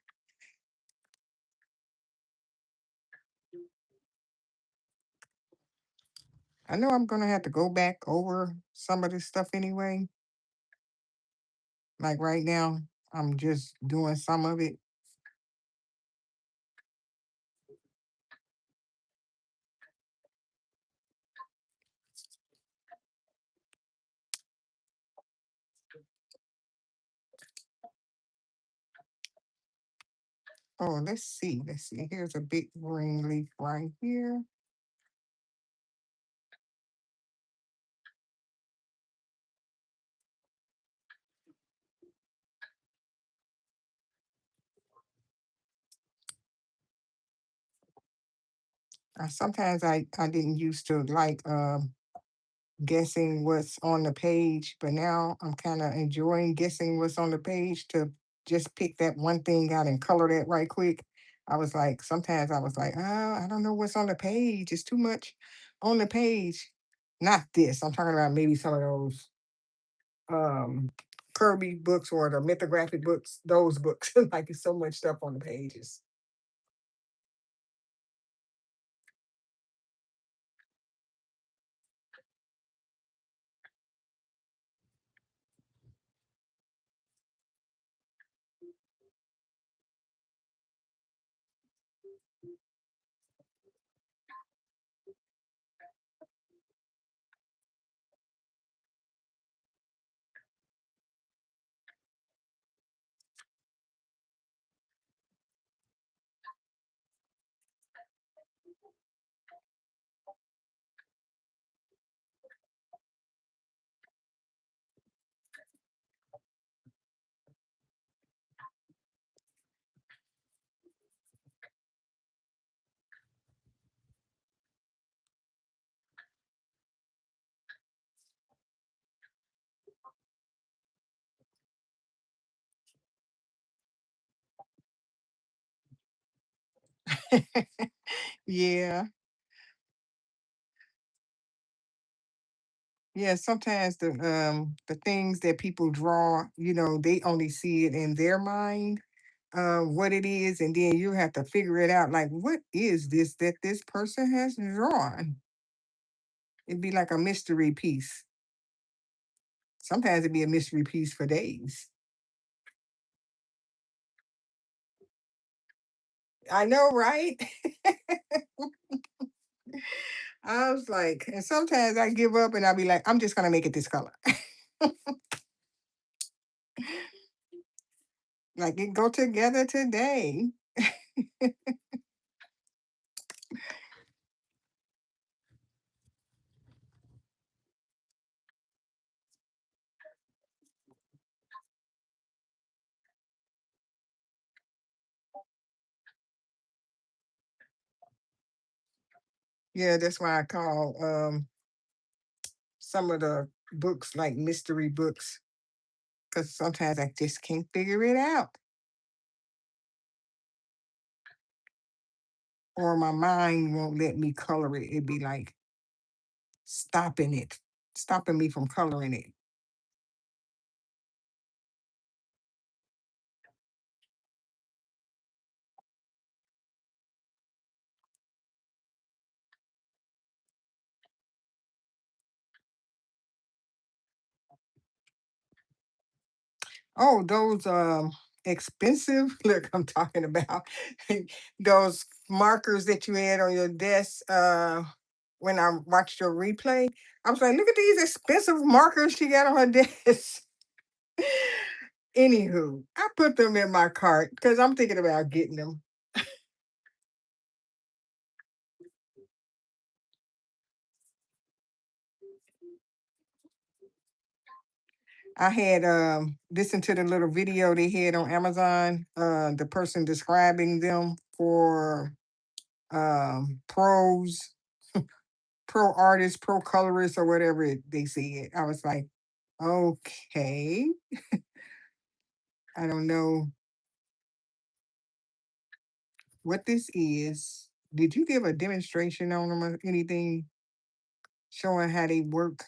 I know I'm gonna have to go back over some of this stuff anyway. Like right now, I'm just doing some of it. Oh, let's see. Let's see. Here's a big green leaf right here. Sometimes I didn't used to like guessing what's on the page, but now I'm kind of enjoying guessing what's on the page to just pick that one thing out and color that right quick. Sometimes I was like, oh, I don't know what's on the page. It's too much on the page. Not this. I'm talking about maybe some of those um Kirby books or the mythographic books, those books. Like it's so much stuff on the pages. Yeah. Yeah, sometimes the things that people draw, they only see it in their mind, what it is, and then you have to figure it out. Like, what is this that this person has drawn? It'd be like a mystery piece. Sometimes it'd be a mystery piece for days. I know, right? I was like, and sometimes I give up and I'll be like, I'm just gonna make it this color. Like it go together today. Yeah, that's why I call some of the books like mystery books, because sometimes I just can't figure it out. Or my mind won't let me color it. It'd be like stopping it, stopping me from coloring it. Oh, those expensive, look, I'm talking about those markers that you had on your desk when I watched your replay. I was like, look at these expensive markers she got on her desk. Anywho, I put them in my cart because I'm thinking about getting them. I had listened to the little video they had on Amazon, the person describing them for pros, pro artists, pro colorists, or whatever they said. I was like, okay, I don't know what this is. Did you give a demonstration on them or anything showing how they work?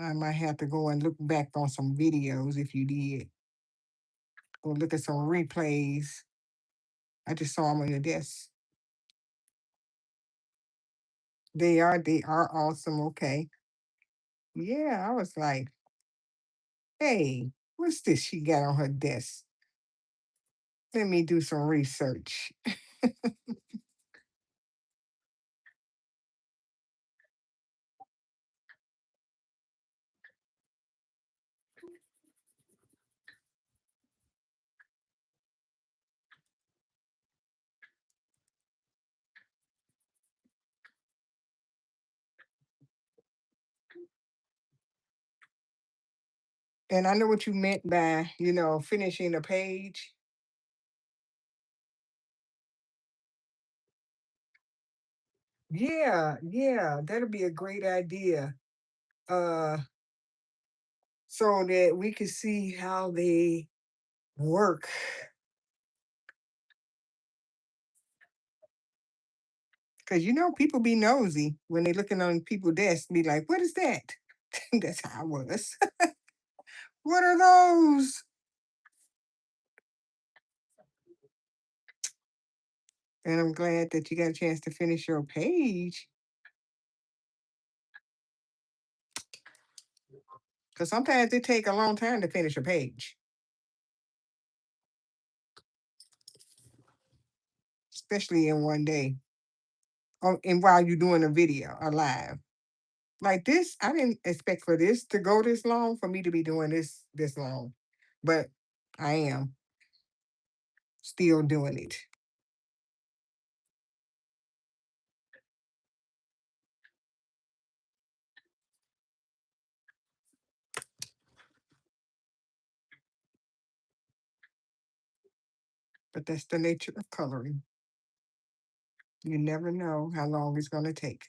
I might have to go and look back on some videos if you did, or look at some replays. I just saw them on your desk. They are awesome. Okay. Yeah, I was like, hey, what's this she got on her desk? Let me do some research. And I know what you meant by, finishing a page. Yeah, yeah, that'll be a great idea. Uh, so that we can see how they work. Because people be nosy when they looking on people's desks, be like, what is that? That's how I was. What are those? And I'm glad that you got a chance to finish your page. Because sometimes it take a long time to finish a page, especially in one day. Oh, and while you're doing a video, a live. Like this, I didn't expect for this to go this long, for me to be doing this long. But I am still doing it. But that's the nature of coloring. You never know how long it's gonna take.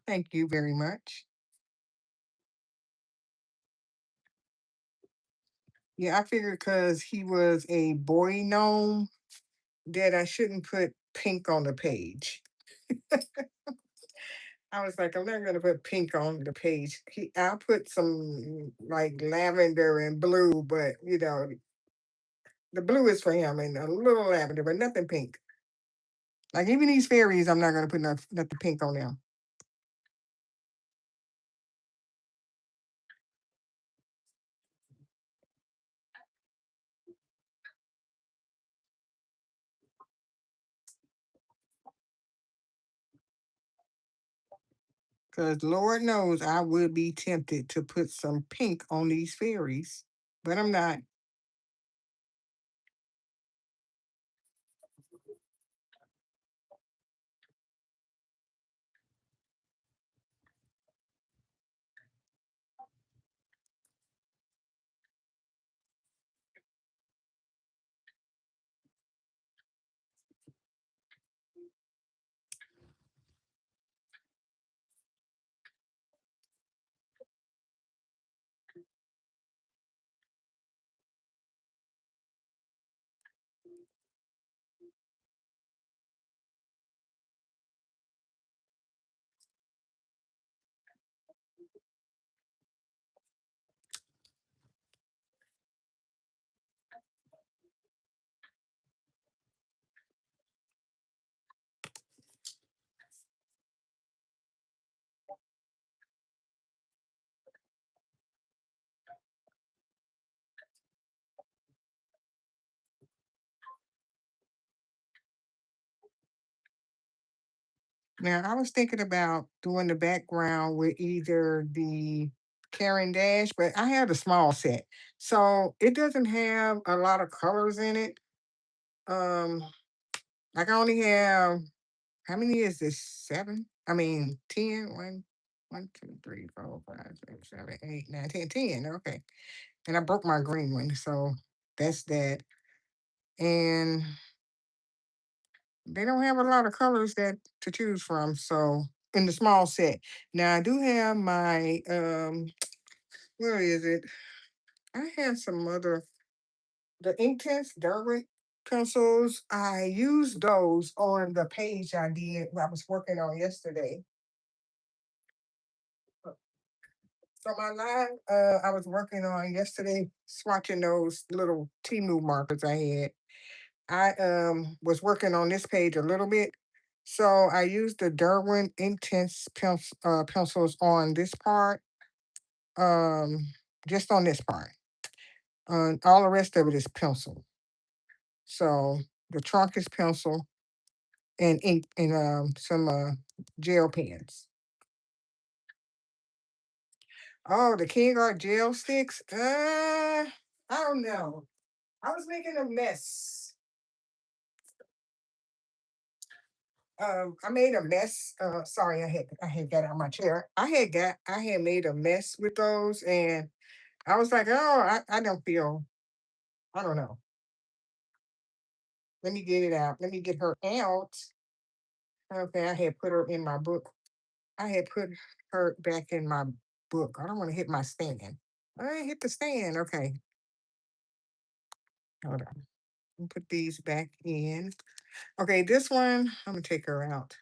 Thank you very much. Yeah, I figured because he was a boy gnome that I shouldn't put pink on the page. I was like, I'm not gonna put pink on the page. I'll put some like lavender and blue, but the blue is for him and a little lavender, but nothing pink. Like even these fairies, I'm not gonna put nothing pink on them. Because Lord knows I would be tempted to put some pink on these fairies, but I'm not. Now, I was thinking about doing the background with either the Karen Dash, but I have the small set. So it doesn't have a lot of colors in it. Um, like I only have, how many is this? Seven? I mean, 10. One, two, three, four, five, six, seven, eight, nine, 10, 10. Okay. And I broke my green one. So that's that. And they don't have a lot of colors that to choose from. So in the small set. Now I do have my where is it? I have some other the Intense Derwent pencils. I used those on the page I was working on yesterday. So my line I was working on yesterday, swatching those little Timu markers I had. I was working on this page a little bit. So I used the Derwent Intense pencils on this part, um, just on this part. All the rest of it is pencil. So the trunk is pencil and ink and some gel pens. Oh, the King Art gel sticks. I don't know. I was making a mess. I made a mess. Sorry, I had got out of my chair. I had made a mess with those, and I was like, oh, I don't feel. I don't know. Let me get it out. Let me get her out. Okay, I had put her in my book. I had put her back in my book. I don't want to hit my stand. I hit the stand. Okay, hold on. Let me put these back in. Okay, this one, I'm gonna take her out.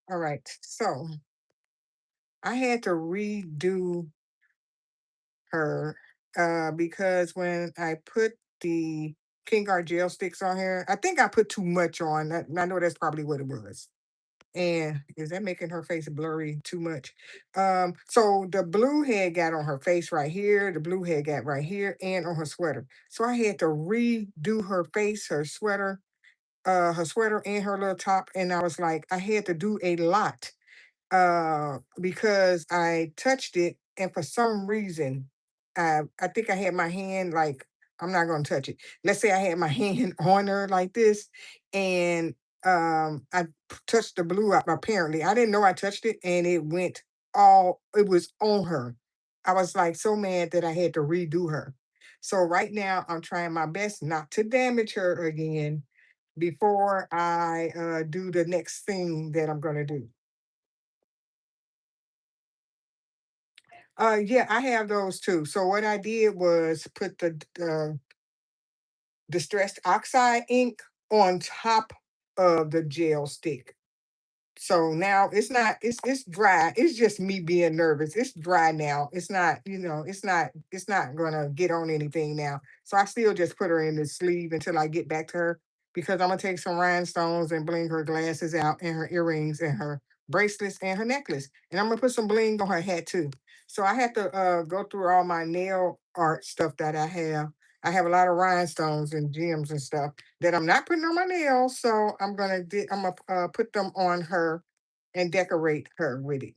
All right, so I had to redo her because when I put the King Art gel sticks on here, I think I put too much on. I know that's probably what it was. And is that making her face blurry too much? So the blue had got on her face right here, the blue had got right here, and on her sweater. So I had to redo her face, her sweater and her little top. And I was like, I had to do a lot because I touched it, and for some reason, I think I had my hand like I'm not gonna touch it. Let's say I had my hand on her like this, and touched the blue up. Apparently, I didn't know I touched it, and it went all. It was on her. I was like so mad that I had to redo her. So right now, I'm trying my best not to damage her again before I do the next thing that I'm gonna do. Yeah, I have those too. So what I did was put the distressed oxide ink on top of the gel stick. So now it's dry. It's just me being nervous. It's dry now. It's not, it's not gonna get on anything now. So I still just put her in the sleeve until I get back to her because I'm gonna take some rhinestones and bling her glasses out and her earrings and her bracelets and her necklace. And I'm gonna put some bling on her hat too. So I have to go through all my nail art stuff that I have. I have a lot of rhinestones and gems and stuff that I'm not putting on my nails. So I'm gonna put them on her and decorate her with it.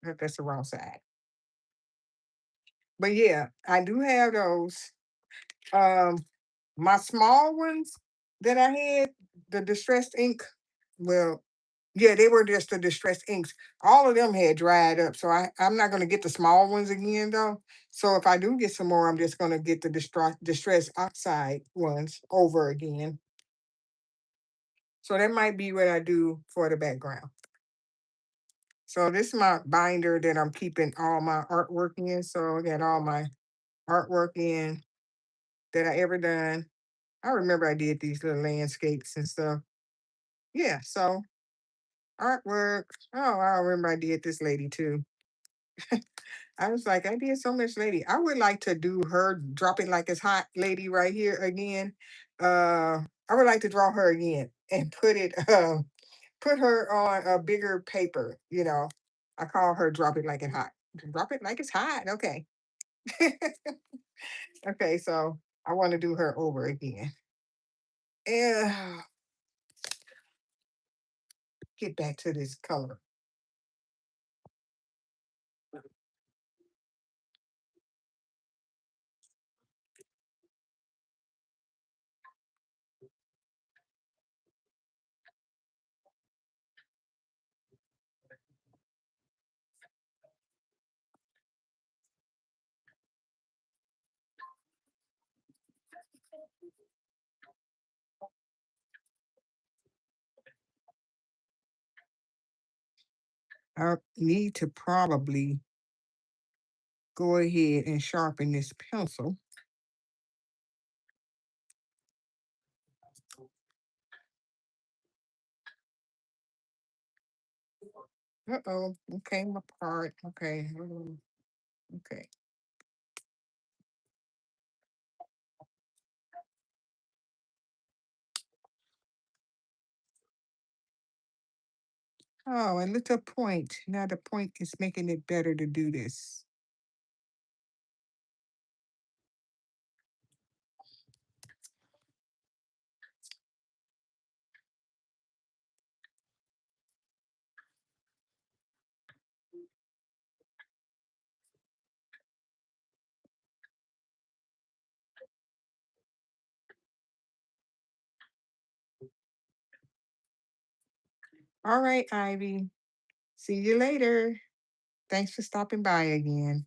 That's the wrong side. But yeah, I do have those. Um, my small ones that I had, the distressed ink. Well, yeah, they were just the distressed inks. All of them had dried up, so I'm not gonna get the small ones again though. So if I do get some more, I'm just gonna get the distressed oxide ones over again. So that might be what I do for the background. So this is my binder that I'm keeping all my artwork in. So I got all my artwork in that I ever done. I remember I did these little landscapes and stuff. Yeah, so artwork. Oh, I remember I did this lady too. I was like, I did so much lady. I would like to do her drop it like it's hot lady right here again. I would like to draw her again and put her on a bigger paper, I call her drop it like it's hot. Drop it like it's hot. Okay. Okay, so I want to do her over again. Yeah. get back to this color. I need to probably go ahead and sharpen this pencil. Uh-oh, it came apart. Okay, hold on. Okay. Oh, a little point. Now the point is making it better to do this. All right, Ivy. See you later. Thanks for stopping by again.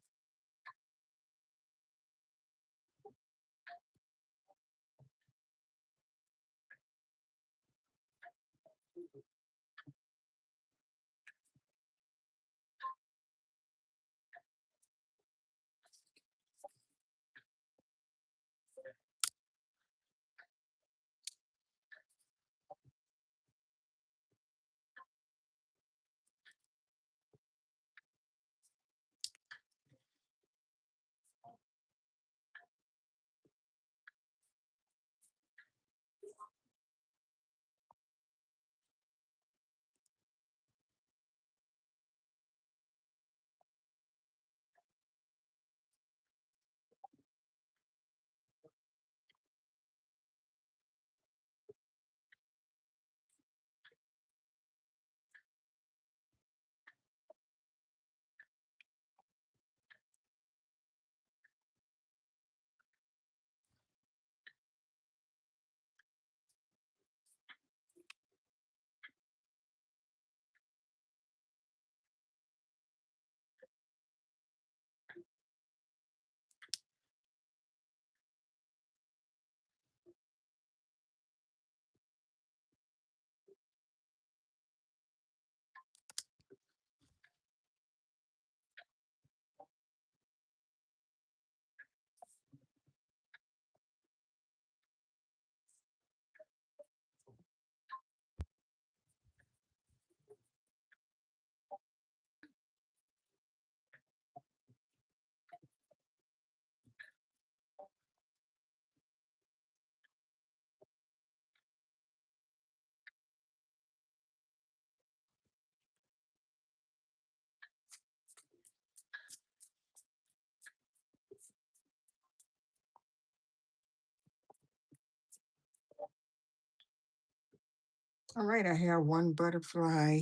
All right, I have one butterfly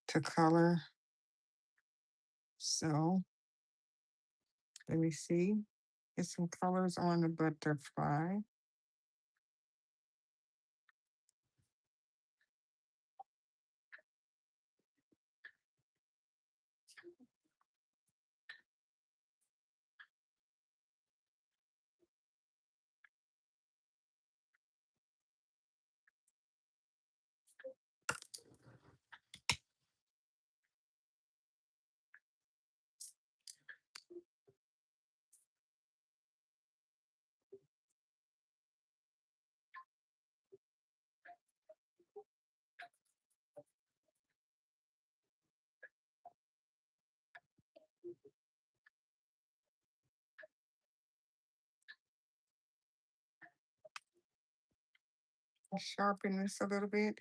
to color. So let me see. Get some colors on the butterfly. Sharpen this a little bit.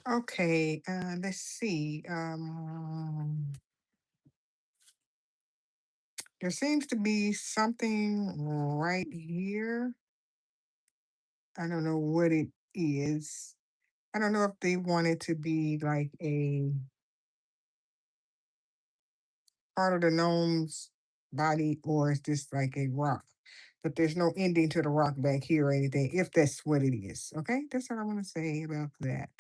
Okay, let's see. There seems to be something right here. I don't know what it is. I don't know if they want it to be like a part of the gnome's body or it's just like a rock. But there's no ending to the rock back here or anything, if that's what it is. Okay, that's what I want to say about that.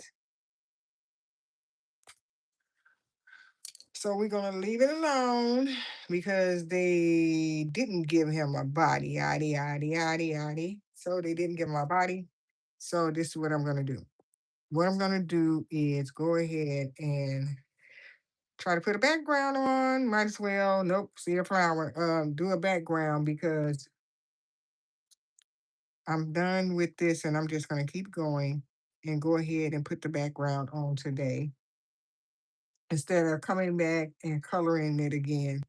So we're gonna leave it alone because they didn't give him a body, yaddy, yaddy, yaddy, yaddy. So they didn't give him a body. So this is what I'm gonna do. What I'm gonna do is go ahead and try to put a background on. Might as well. Nope. See a flower. Do a background because I'm done with this, and I'm just gonna keep going and go ahead and put the background on today instead of coming back and coloring it again,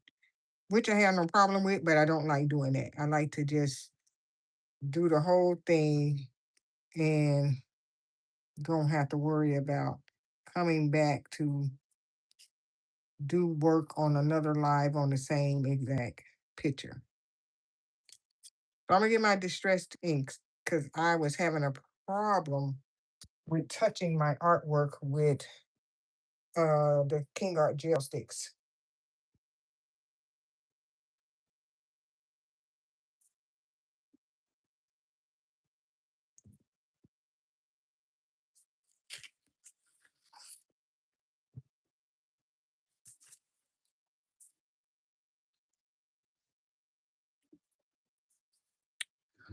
which I have no problem with, but I don't like doing that. I like to just do the whole thing and don't have to worry about coming back to do work on another live on the same exact picture. So I'm gonna get my distressed inks because I was having a problem with touching my artwork with the King Art gel sticks.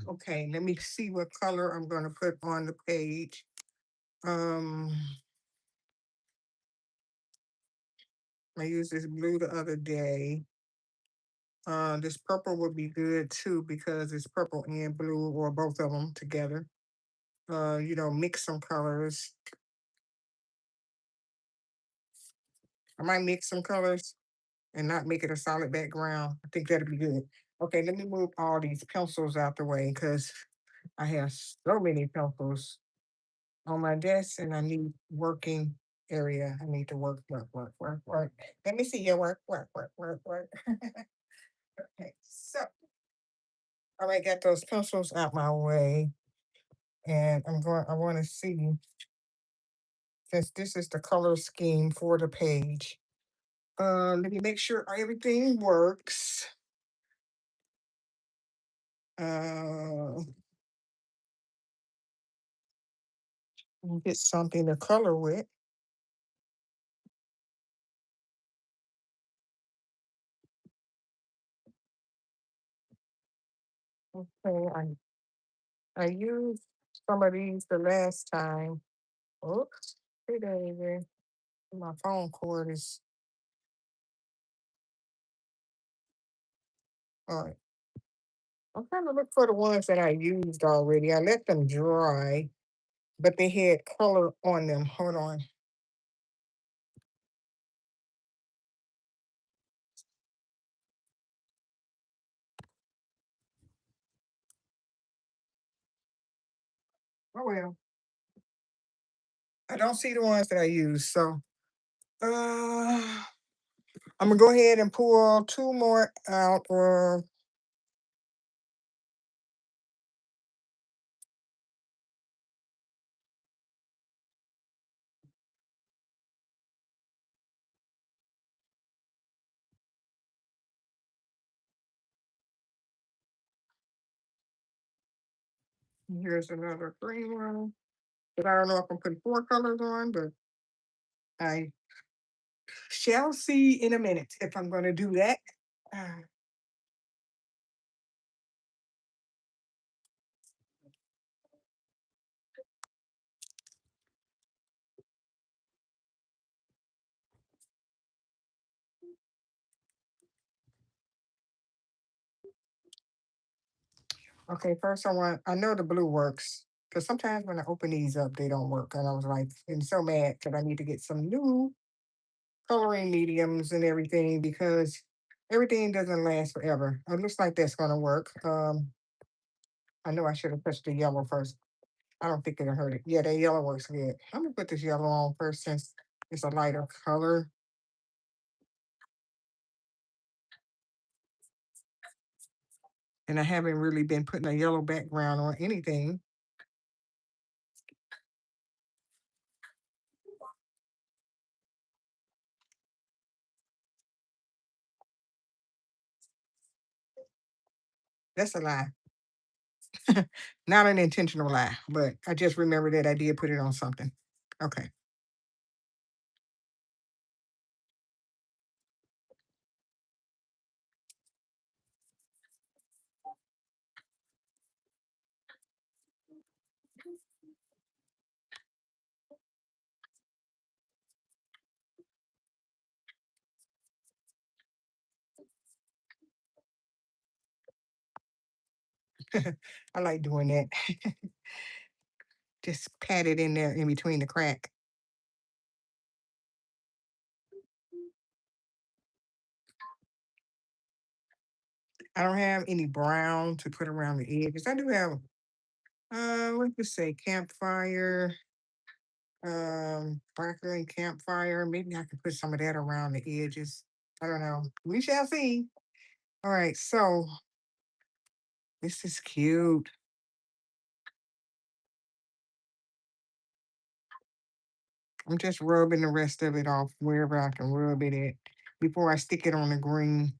Okay, let me see what color I'm gonna put on the page. Um, I used this blue the other day. This purple would be good too because it's purple and blue or both of them together. Mix some colors. I might mix some colors and not make it a solid background. I think that'd be good. Okay, let me move all these pencils out the way because I have so many pencils on my desk and I need working area. I need to work, work, work, work, work. Let me see your work, work, work, work, work. Okay, so all right, got those pencils out my way. And I want to see, since this is the color scheme for the page. Let me make sure everything works. Uh, get something to color with. Okay, I used some of these the last time. Oops, hey baby, my phone cord is all right. I'm trying to look for the ones that I used already. I let them dry, but they had color on them. Hold on. Oh well, I don't see the ones that I used, so I'm gonna go ahead and pull two more out. Or here's another green one. But I don't know if I'm putting four colors on, but I shall see in a minute if I'm going to do that. Uh, okay, first I know the blue works because sometimes when I open these up, they don't work. And I was like, I'm so mad because I need to get some new coloring mediums and everything because everything doesn't last forever. It looks like that's going to work. I know I should have touched the yellow first. I don't think it'll hurt it. Yeah, that yellow works good. I'm gonna put this yellow on first since it's a lighter color. And I haven't really been putting a yellow background on anything. That's a lie. Not an intentional lie, but I just remember that I did put it on something. Okay. I like doing that. Just pat it in there in between the crack. I don't have any brown to put around the edges. I do have what to say, campfire, sparkling campfire. Maybe I could put some of that around the edges. I don't know. We shall see. All right, so this is cute. I'm just rubbing the rest of it off wherever I can rub it at before I stick it on the green.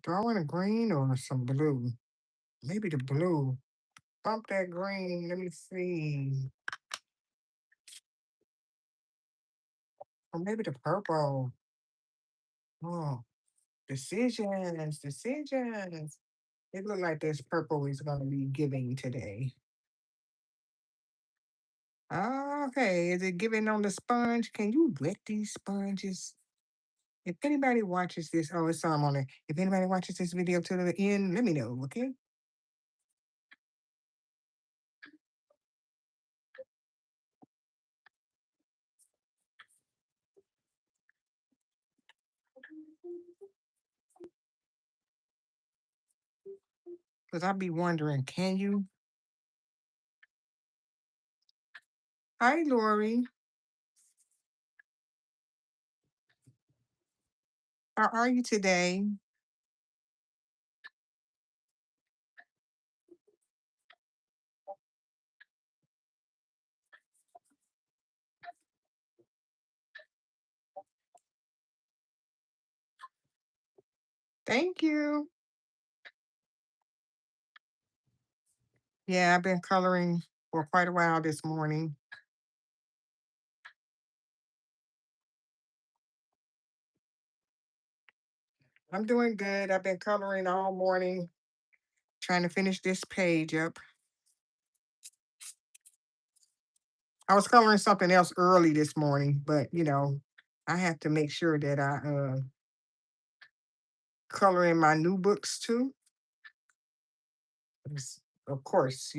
Do I want a green or some blue? Maybe the blue. Bump that green. Let me see. Or maybe the purple. Oh, decisions, decisions. It look like this purple is going to be giving today. Okay, is it giving on the sponge? Can you wet these sponges? If anybody watches this, oh, it's some on it. If anybody watches this video to the end, let me know, okay? Because I'll be wondering, can you? Hi, Lori. How are you today? Thank you. Yeah, I've been coloring for quite a while this morning. I'm doing good. I've been coloring all morning, trying to finish this page up. I was coloring something else early this morning, but I have to make sure that I color in my new books too. 'Cause, of course,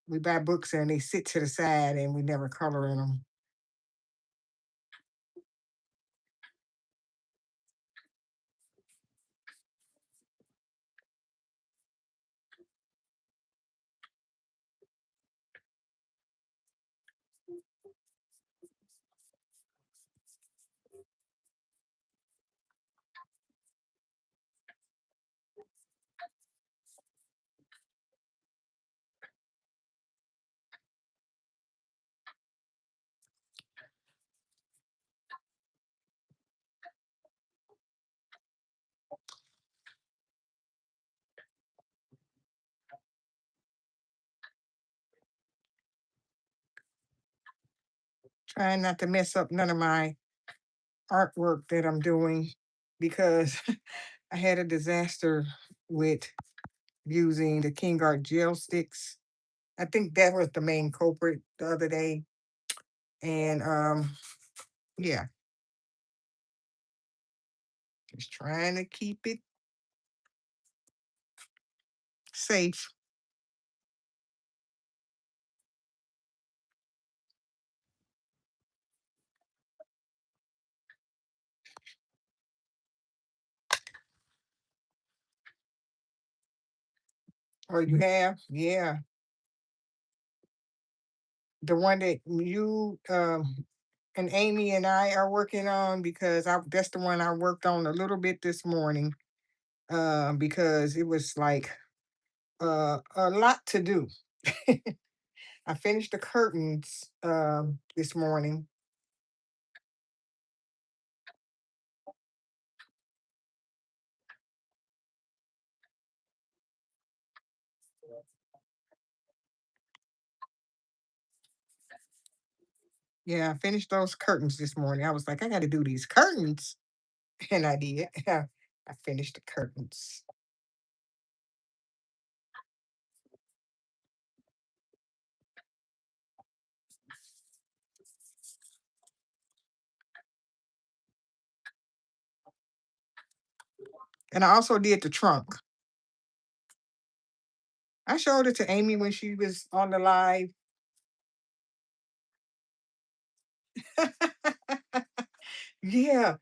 we buy books and they sit to the side and we never color in them. Trying not to mess up none of my artwork that I'm doing because I had a disaster with using the King Art gel sticks. I think that was the main culprit the other day. And yeah, just trying to keep it safe. Oh, you have? Yeah. The one that you and Amy and I are working on, because that's the one I worked on a little bit this morning, because it was like a lot to do. I finished the curtains this morning. Yeah, I finished those curtains this morning. I was like, I got to do these curtains, and I did. I finished the curtains, and I also did the trunk. I showed it to Amy when she was on the live. Yeah,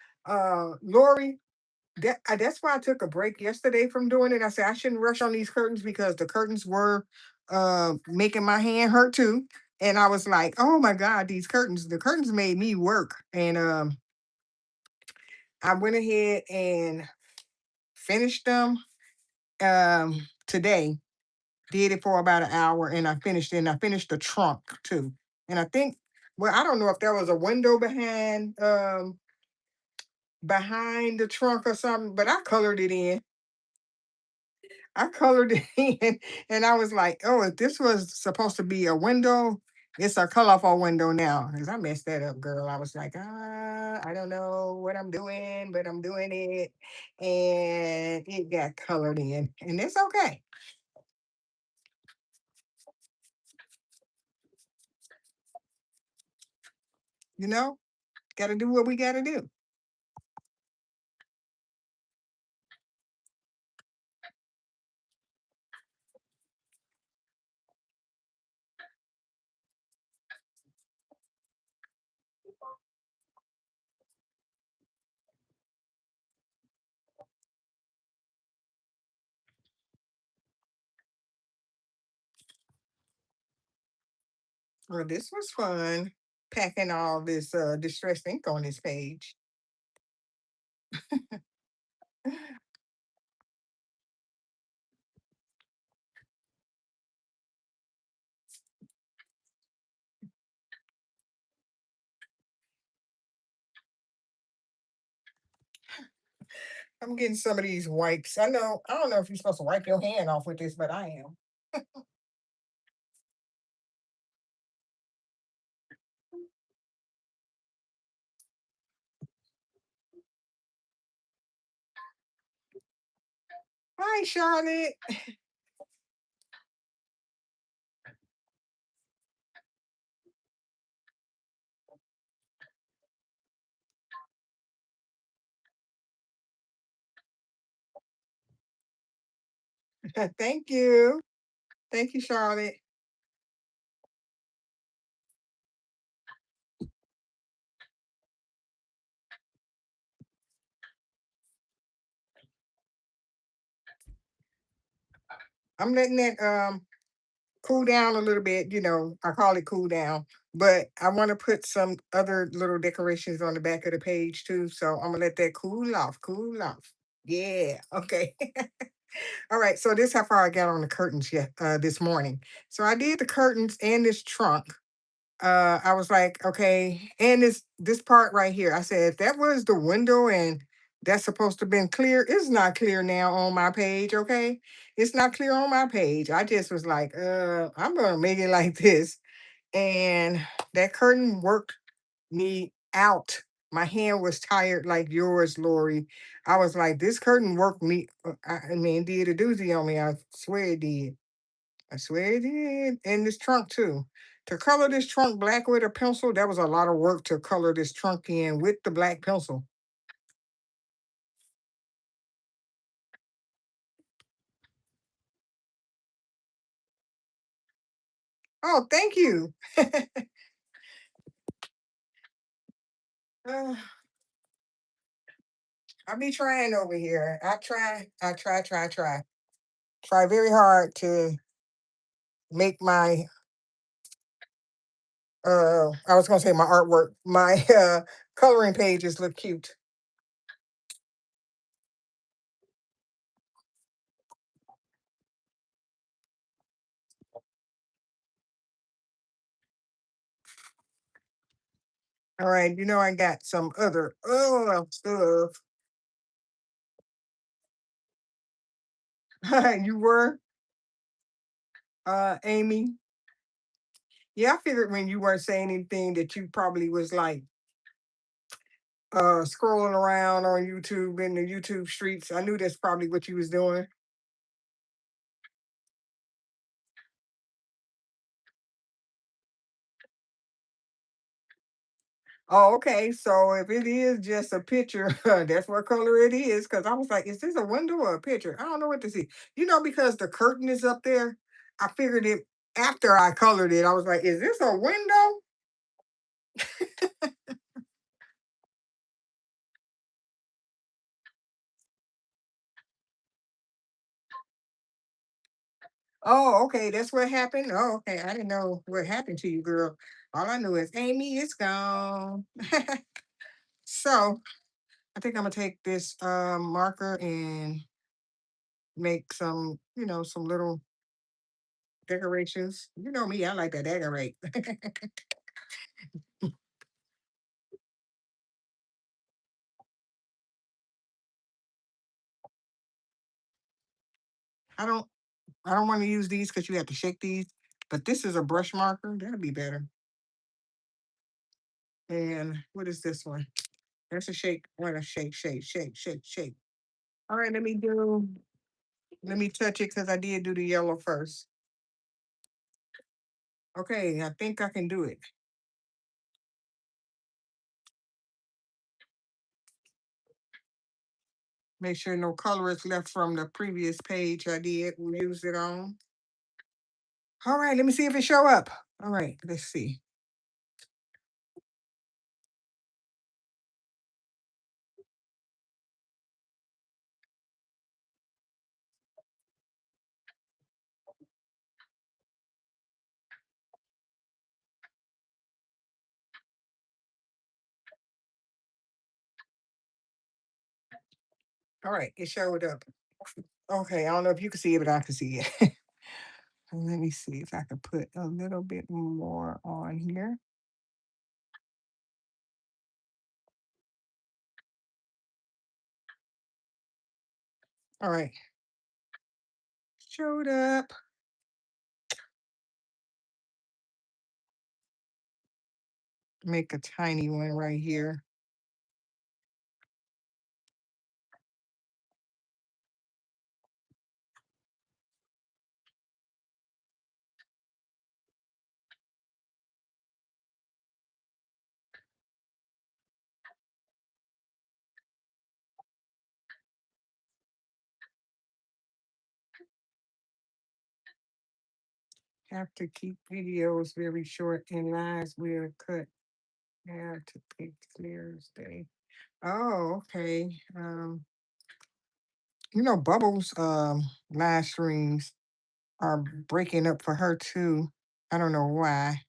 Lori, that's why I took a break yesterday from doing it. I said I shouldn't rush on these curtains because the curtains were making my hand hurt too. And I was like, oh my God, the curtains made me work. And I went ahead and finished them today. Did it for about an hour and I finished it. And I finished the trunk too. And I think, well, I don't know if there was a window behind the trunk or something, but I colored it in. I colored it in, and I was like, "Oh, if this was supposed to be a window, it's a colorful window now." Because I messed that up, girl. I was like, I don't know what I'm doing, but I'm doing it, and it got colored in, and it's okay. You know, got to do what we got to do. Well, this was fun, packing all this distressed ink on this page. I'm getting some of these wipes. I don't know if you're supposed to wipe your hand off with this, but I am. Hi, Charlotte. Thank you. Thank you, Charlotte. I'm letting that cool down a little bit. I call it cool down, but I want to put some other little decorations on the back of the page too. So I'm gonna let that cool off, cool off. Yeah. Okay. All right. So this how far I got on the curtains yet this morning. So I did the curtains and this trunk. I was like, okay, and this part right here. I said if that was the window and that's supposed to been clear, it's not clear now on my page, okay? It's not clear on my page. I just was like, I'm gonna make it like this. And that curtain worked me out. My hand was tired like yours, Lori. I was like, this curtain worked me. I mean, did a doozy on me. I swear it did. I swear it did. And this trunk too. To color this trunk black with a pencil, that was a lot of work to color this trunk in with the black pencil. Oh, thank you. Uh, I be trying over here. I try, try. try very hard to make my I was gonna say my artwork, my coloring pages look cute. All right, I got some other stuff. You were Amy. Yeah, I figured when you weren't saying anything that you probably was like scrolling around on YouTube in the YouTube streets. I knew that's probably what you was doing. Oh, okay. So if it is just a picture, that's what color it is. Because I was like, is this a window or a picture? I don't know what to see. Because the curtain is up there, I figured it after I colored it. I was like, is this a window? Oh, okay. That's what happened. Oh, okay. I didn't know what happened to you, girl. All I knew is Amy is gone. So I think I'm gonna take this marker and make some little decorations. You know me, I like to decorate. I don't I don't want to use these because you have to shake these, but this is a brush marker. That'll be better. And what is this one? That's a shake. What a shake, shake, shake, shake, shake. All right, let me touch it because I did do the yellow first. Okay, I think I can do it. Make sure no color is left from the previous page I did. We used it on. All right, let me see if it show up. All right, let's see. All right, it showed up. Okay, I don't know if you can see it, but I can see it. Let me see if I can put a little bit more on here. All right, showed up. Make a tiny one right here. Have to keep videos very short and lines will cut. Have to pick clear day. Oh, okay. Bubbles live streams are breaking up for her too. I don't know why.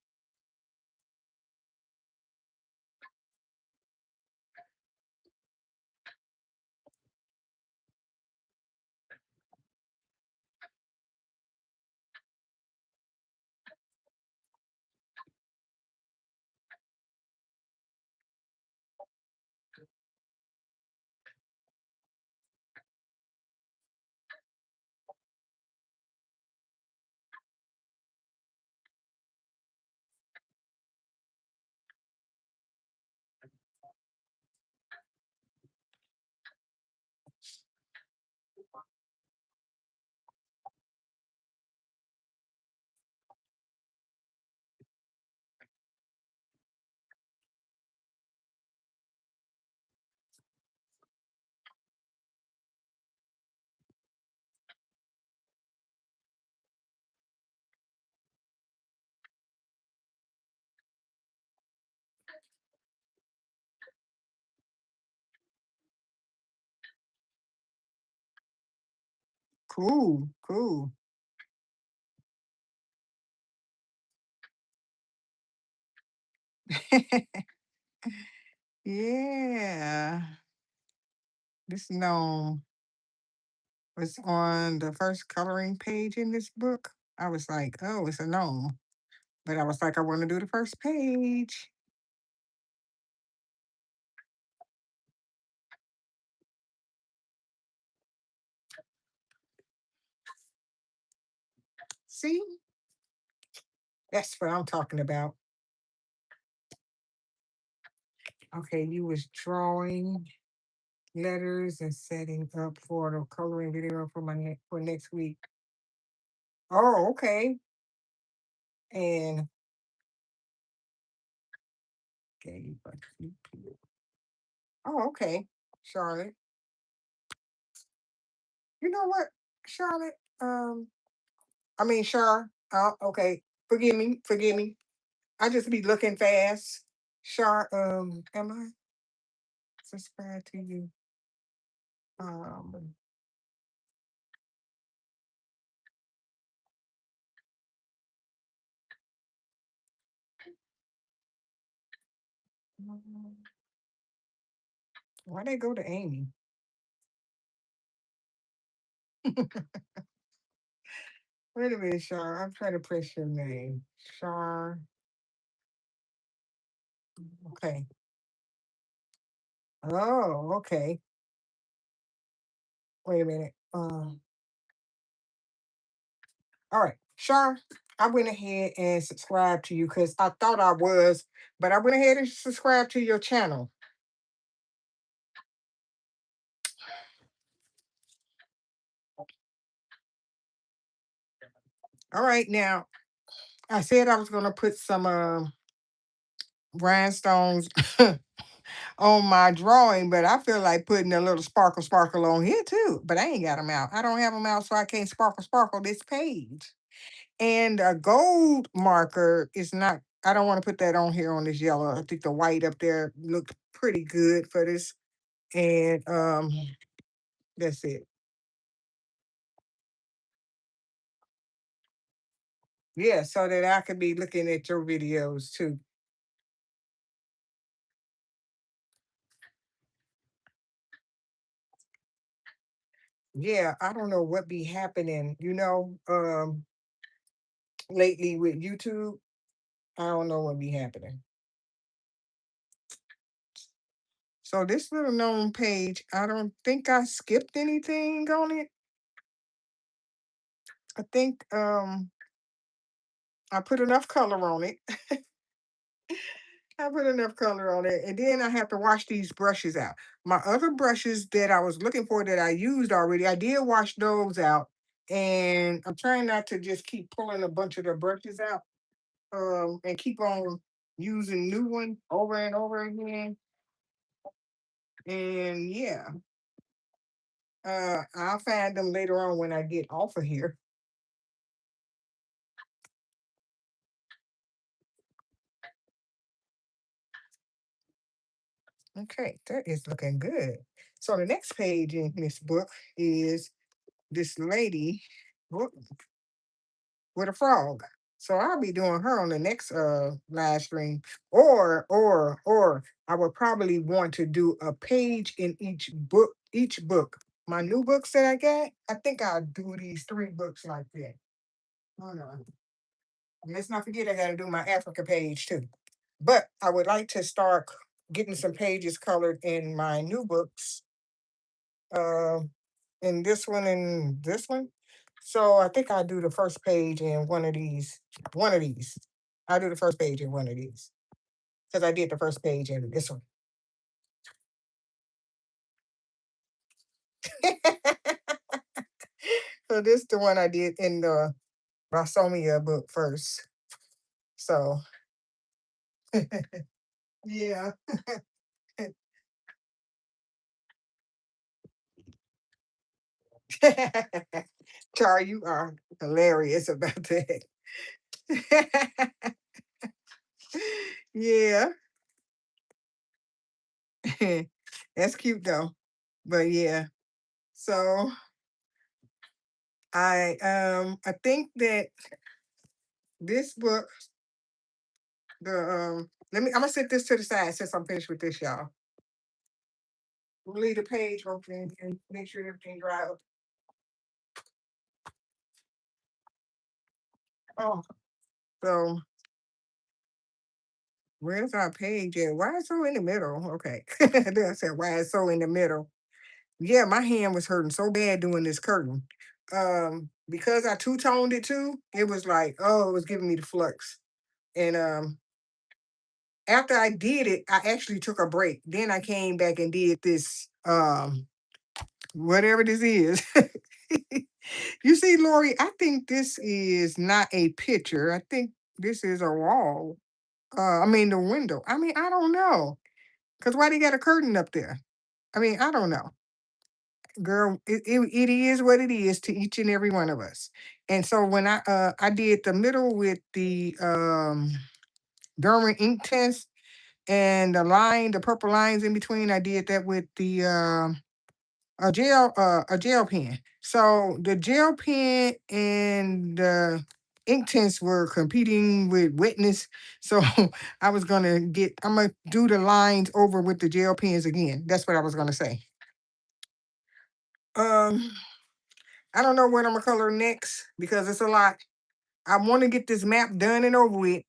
Cool, cool. Yeah. This gnome was on the first coloring page in this book. I was like, oh, it's a gnome. But I was like, I want to do the first page. See? That's what I'm talking about. Okay, you was drawing letters and setting up for the coloring video for for next week. Oh, okay. And okay, oh, okay, Charlotte. You know what, Charlotte? I mean, Char. Oh, okay. Forgive me. Forgive me. I just be looking fast. Char. Am I subscribed to you? Um. Why they go to Amy? Wait a minute, Char. I'm trying to press your name. Char. Okay. Oh, okay. Wait a minute. All right, Char. I went ahead and subscribed to you because I thought I was, but I went ahead and subscribed to your channel. All right, now I said I was gonna put some rhinestones on my drawing, but I feel like putting a little sparkle sparkle on here too. But I ain't got them out. I don't have them out, so I can't sparkle sparkle this page. And a gold marker is not. I don't want to put that on here on this yellow. I think the white up there looked pretty good for this. And that's it. Yeah, so that I could be looking at your videos too. Yeah, I don't know what be happening, lately with YouTube. I don't know what be happening. So this little known page, I don't think I skipped anything on it. I think I put enough color on it. I put enough color on it. And then I have to wash these brushes out. My other brushes that I was looking for that I used already, I did wash those out. And I'm trying not to just keep pulling a bunch of the brushes out and keep on using new one over and over again. And yeah, I'll find them later on when I get off of here. Okay, that is looking good. So the next page in this book is this lady wo- with a frog. So I'll be doing her on the next live stream. Or I would probably want to do a page in each book. My new books that I got, I think I'll do these three books like that. Hold on. Let's not forget I gotta do my Africa page too. But I would like to start getting some pages colored in my new books. Um, in this one and this one. So I think I'll do the first page in one of these. One of these. I'll do the first page in one of these. Because I did the first page in this one. So this is the one I did in the Rasomia book first. So yeah. Char, you are hilarious about that. Yeah. That's cute though. But yeah. So I think that this book, I'm gonna set this to the side since I'm finished with this, y'all. We'll leave the page open and make sure everything dry up. Oh, so where's our page at? Why is so in the middle? Okay. Then I said, why is so in the middle? Yeah, my hand was hurting so bad doing this curtain. Because I two-toned it too, it was like, oh, it was giving me the flux. And after I did it, I actually took a break. Then I came back and did this whatever this is. You see, Lori, I think this is not a picture. I think this is a wall. I mean the window. I mean, I don't know. Cause why they got a curtain up there? I mean, I don't know. Girl, it is what it is to each and every one of us. And so when I did the middle with the Derwent ink test and the purple lines in between, I did that with the a gel pen. So the gel pen and the ink tints were competing with wetness. So I'm gonna do the lines over with the gel pens again. That's what I was gonna say. Um, I don't know what I'm gonna color next because it's a lot. I want to get this map done and over with.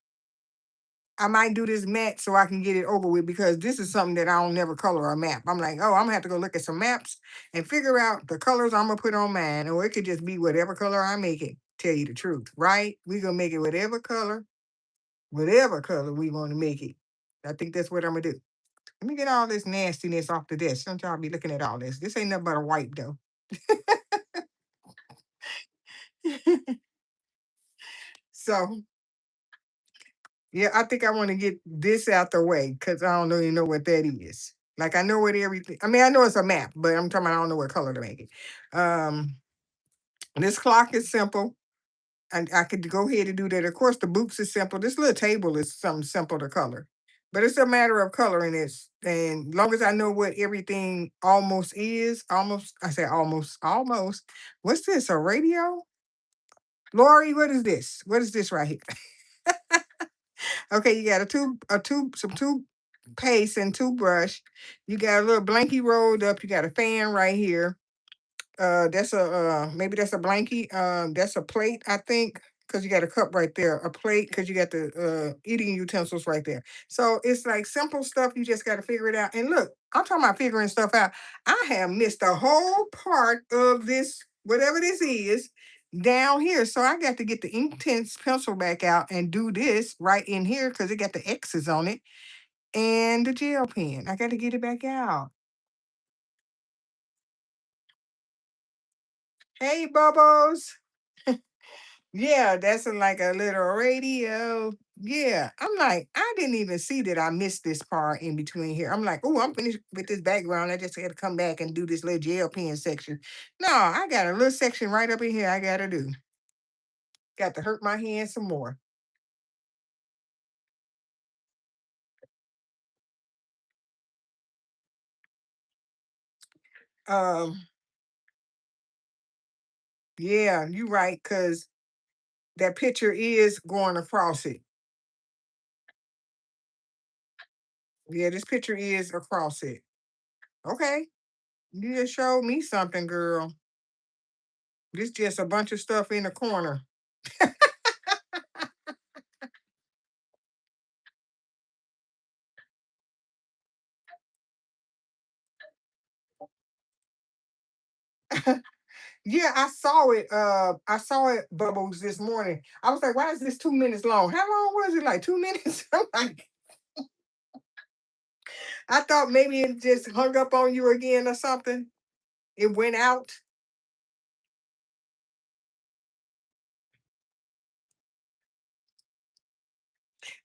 I might do this mat so I can get it over with because this is something that I don't never color a map. I'm like, oh, I'm gonna have to go look at some maps and figure out the colors I'm gonna put on mine, or it could just be whatever color I make it. Tell you the truth, right? We gonna make it whatever color we want to make it. I think that's what I'm gonna do. Let me get all this nastiness off the desk. Don't y'all be looking at all this. This ain't nothing but a wipe though. So yeah, I think I want to get this out the way because I don't really know what that is. Like I know what everything. I mean, I know it's a map, but I'm talking about I don't know what color to make it. This clock is simple, and I could go ahead and do that. Of course, the boots is simple. This little table is something simple to color, but it's a matter of coloring this. And long as I know what everything almost is, almost I say almost. What's this? A radio? Lori, what is this? What is this right here? Okay, you got some toothpaste and toothbrush. You got a little blankie rolled up. You got a fan right here. That's a maybe that's a blankie. That's a plate, I think, because you got a cup right there. A plate because you got the eating utensils right there. So it's like simple stuff. You just got to figure it out. And look, I'm talking about figuring stuff out. I have missed a whole part of this, whatever this is, down here. So I got to get the ink tints pencil back out and do this right in here because it got the X's on it and the gel pen. I got to get it back out. Hey, Bubbles. Yeah, that's like a little radio. Yeah, I'm like, I didn't even see that I missed this part in between here. I'm like, oh, I'm finished with this background. I just had to come back and do this little gel pen section. No, I got a little section right up in here I got to do. Got to hurt my hand some more. Um, yeah, you right, because that picture is going across it. Yeah, this picture is across it. Okay, you just showed me something, girl. This just a bunch of stuff in the corner. Yeah, I saw it bubbles this morning. I was like, why is this 2 minutes long? How long was it? Like 2 minutes? I'm like, I thought maybe it just hung up on you again or something. It went out.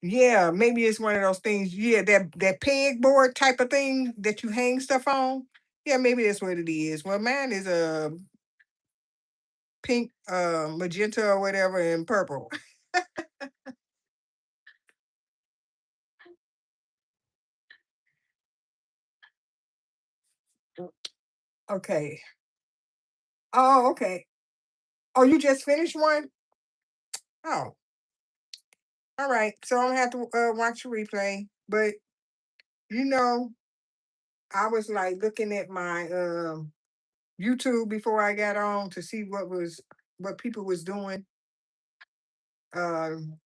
Yeah, maybe it's one of those things. Yeah, that pegboard type of thing that you hang stuff on. Yeah, maybe that's what it is. Well, mine is a pink, magenta or whatever, and purple. Okay. Oh, okay. Oh, you just finished one? Oh, all right. So I'm gonna have to watch a replay. But you know, I was like looking at my YouTube before I got on to see what people was doing um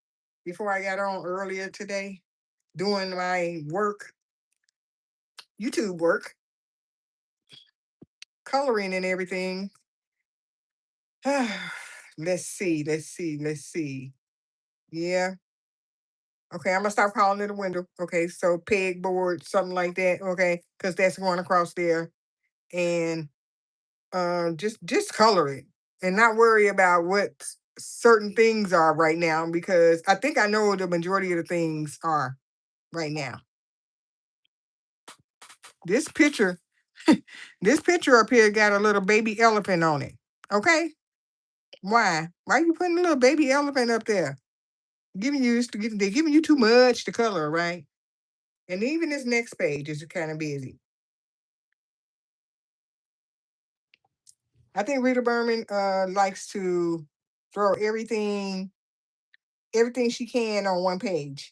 before I got on earlier today, doing my work, YouTube work, coloring and everything. Let's see. Yeah. Okay, I'm gonna start calling it a window. Okay, so pegboard, something like that. Okay, because that's going across there, and just color it, and not worry about what certain things are right now, because I think I know the majority of the things are right now. This picture, this picture up here got a little baby elephant on it. Okay, why? Why you putting a little baby elephant up there? They're giving you too much to color, right? And even this next page is kind of busy. I think Rita Berman likes to throw everything she can on one page.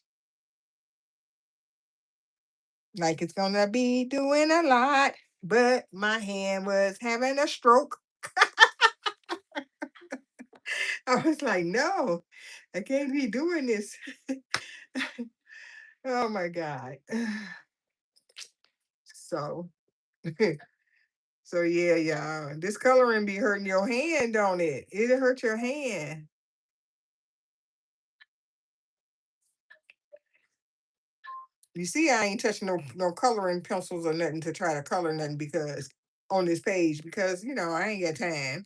Like it's gonna be doing a lot, but my hand was having a stroke. I was like, no, I can't be doing this. Oh my God. So so yeah. This coloring be hurting your hand, don't it? It'll hurt your hand. You see, I ain't touching no coloring pencils or nothing to try to color nothing because on this page, because I ain't got time.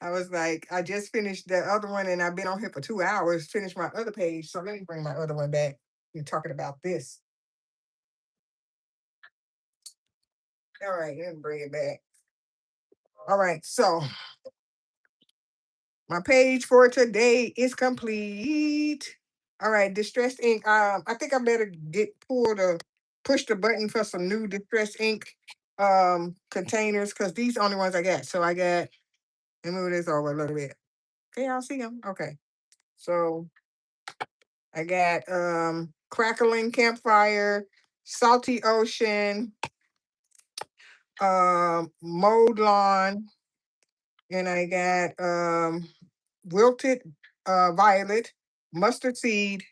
I was like, I just finished the other one and I've been on here for 2 hours, finished my other page. So let me bring my other one back. We're talking about this. All right, let me bring it back. All right, so my page for today is complete. All right, distressed ink. I think I better push the button for some new distressed ink containers, because these are the only ones I got. So I got, let me move this over a little bit. Okay, y'all see them? Okay. So I got crackling campfire, salty ocean, mowed lawn, and I got wilted violet, mustard seed,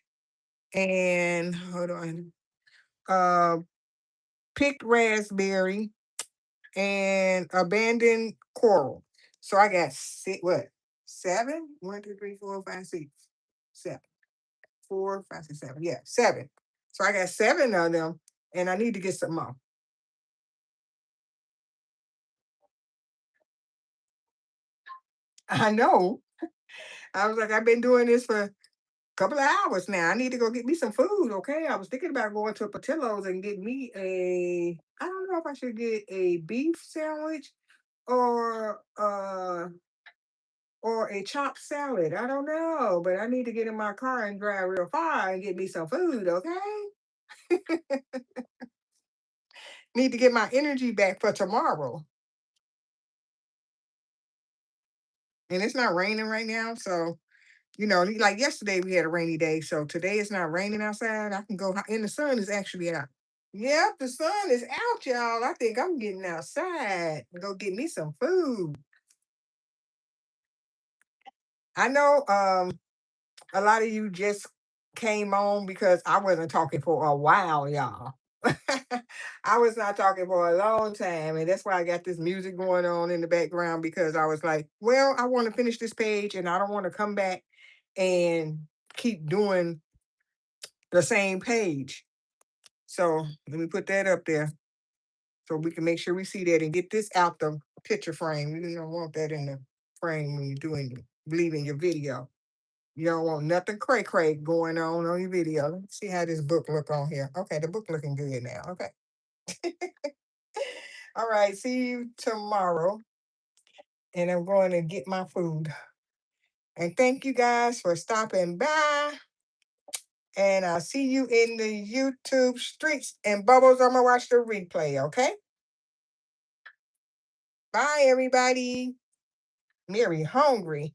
and hold on, uh, picked raspberry, and abandoned coral. So I got seven? 1, 2, 3, 4, 5, 6, 7. 4, 5, 6, 7. Yeah, 7. So I got 7 of them, and I need to get some more. I know. I was like, I've been doing this for a couple of hours now. I need to go get me some food. Okay. I was thinking about going to a Portillo's and get me I don't know if I should get a beef sandwich or a chopped salad. I don't know, but I need to get in my car and drive real far and get me some food. Okay. Need to get my energy back for tomorrow. And it's not raining right now, so like yesterday we had a rainy day, so today it's not raining outside. I can go, and the sun is actually out. Yep, the sun is out, y'all. I think I'm getting outside and go get me some food. I know a lot of you just came on because I wasn't talking for a while, y'all. I was not talking for a long time, and that's why I got this music going on in the background, because I was like, well, I want to finish this page and I don't want to come back and keep doing the same page. So let me put that up there so we can make sure we see that and get this out the picture frame. You don't want that in the frame when you're leaving your video. You don't want nothing cray going on your video. Let's see how this book look on here. Okay, the book looking good now. Okay. All right, see you tomorrow. And I'm going to get my food. And thank you guys for stopping by. And I'll see you in the YouTube streets. And Bubbles, I'm going to watch the replay, okay? Bye, everybody. Mary hungry.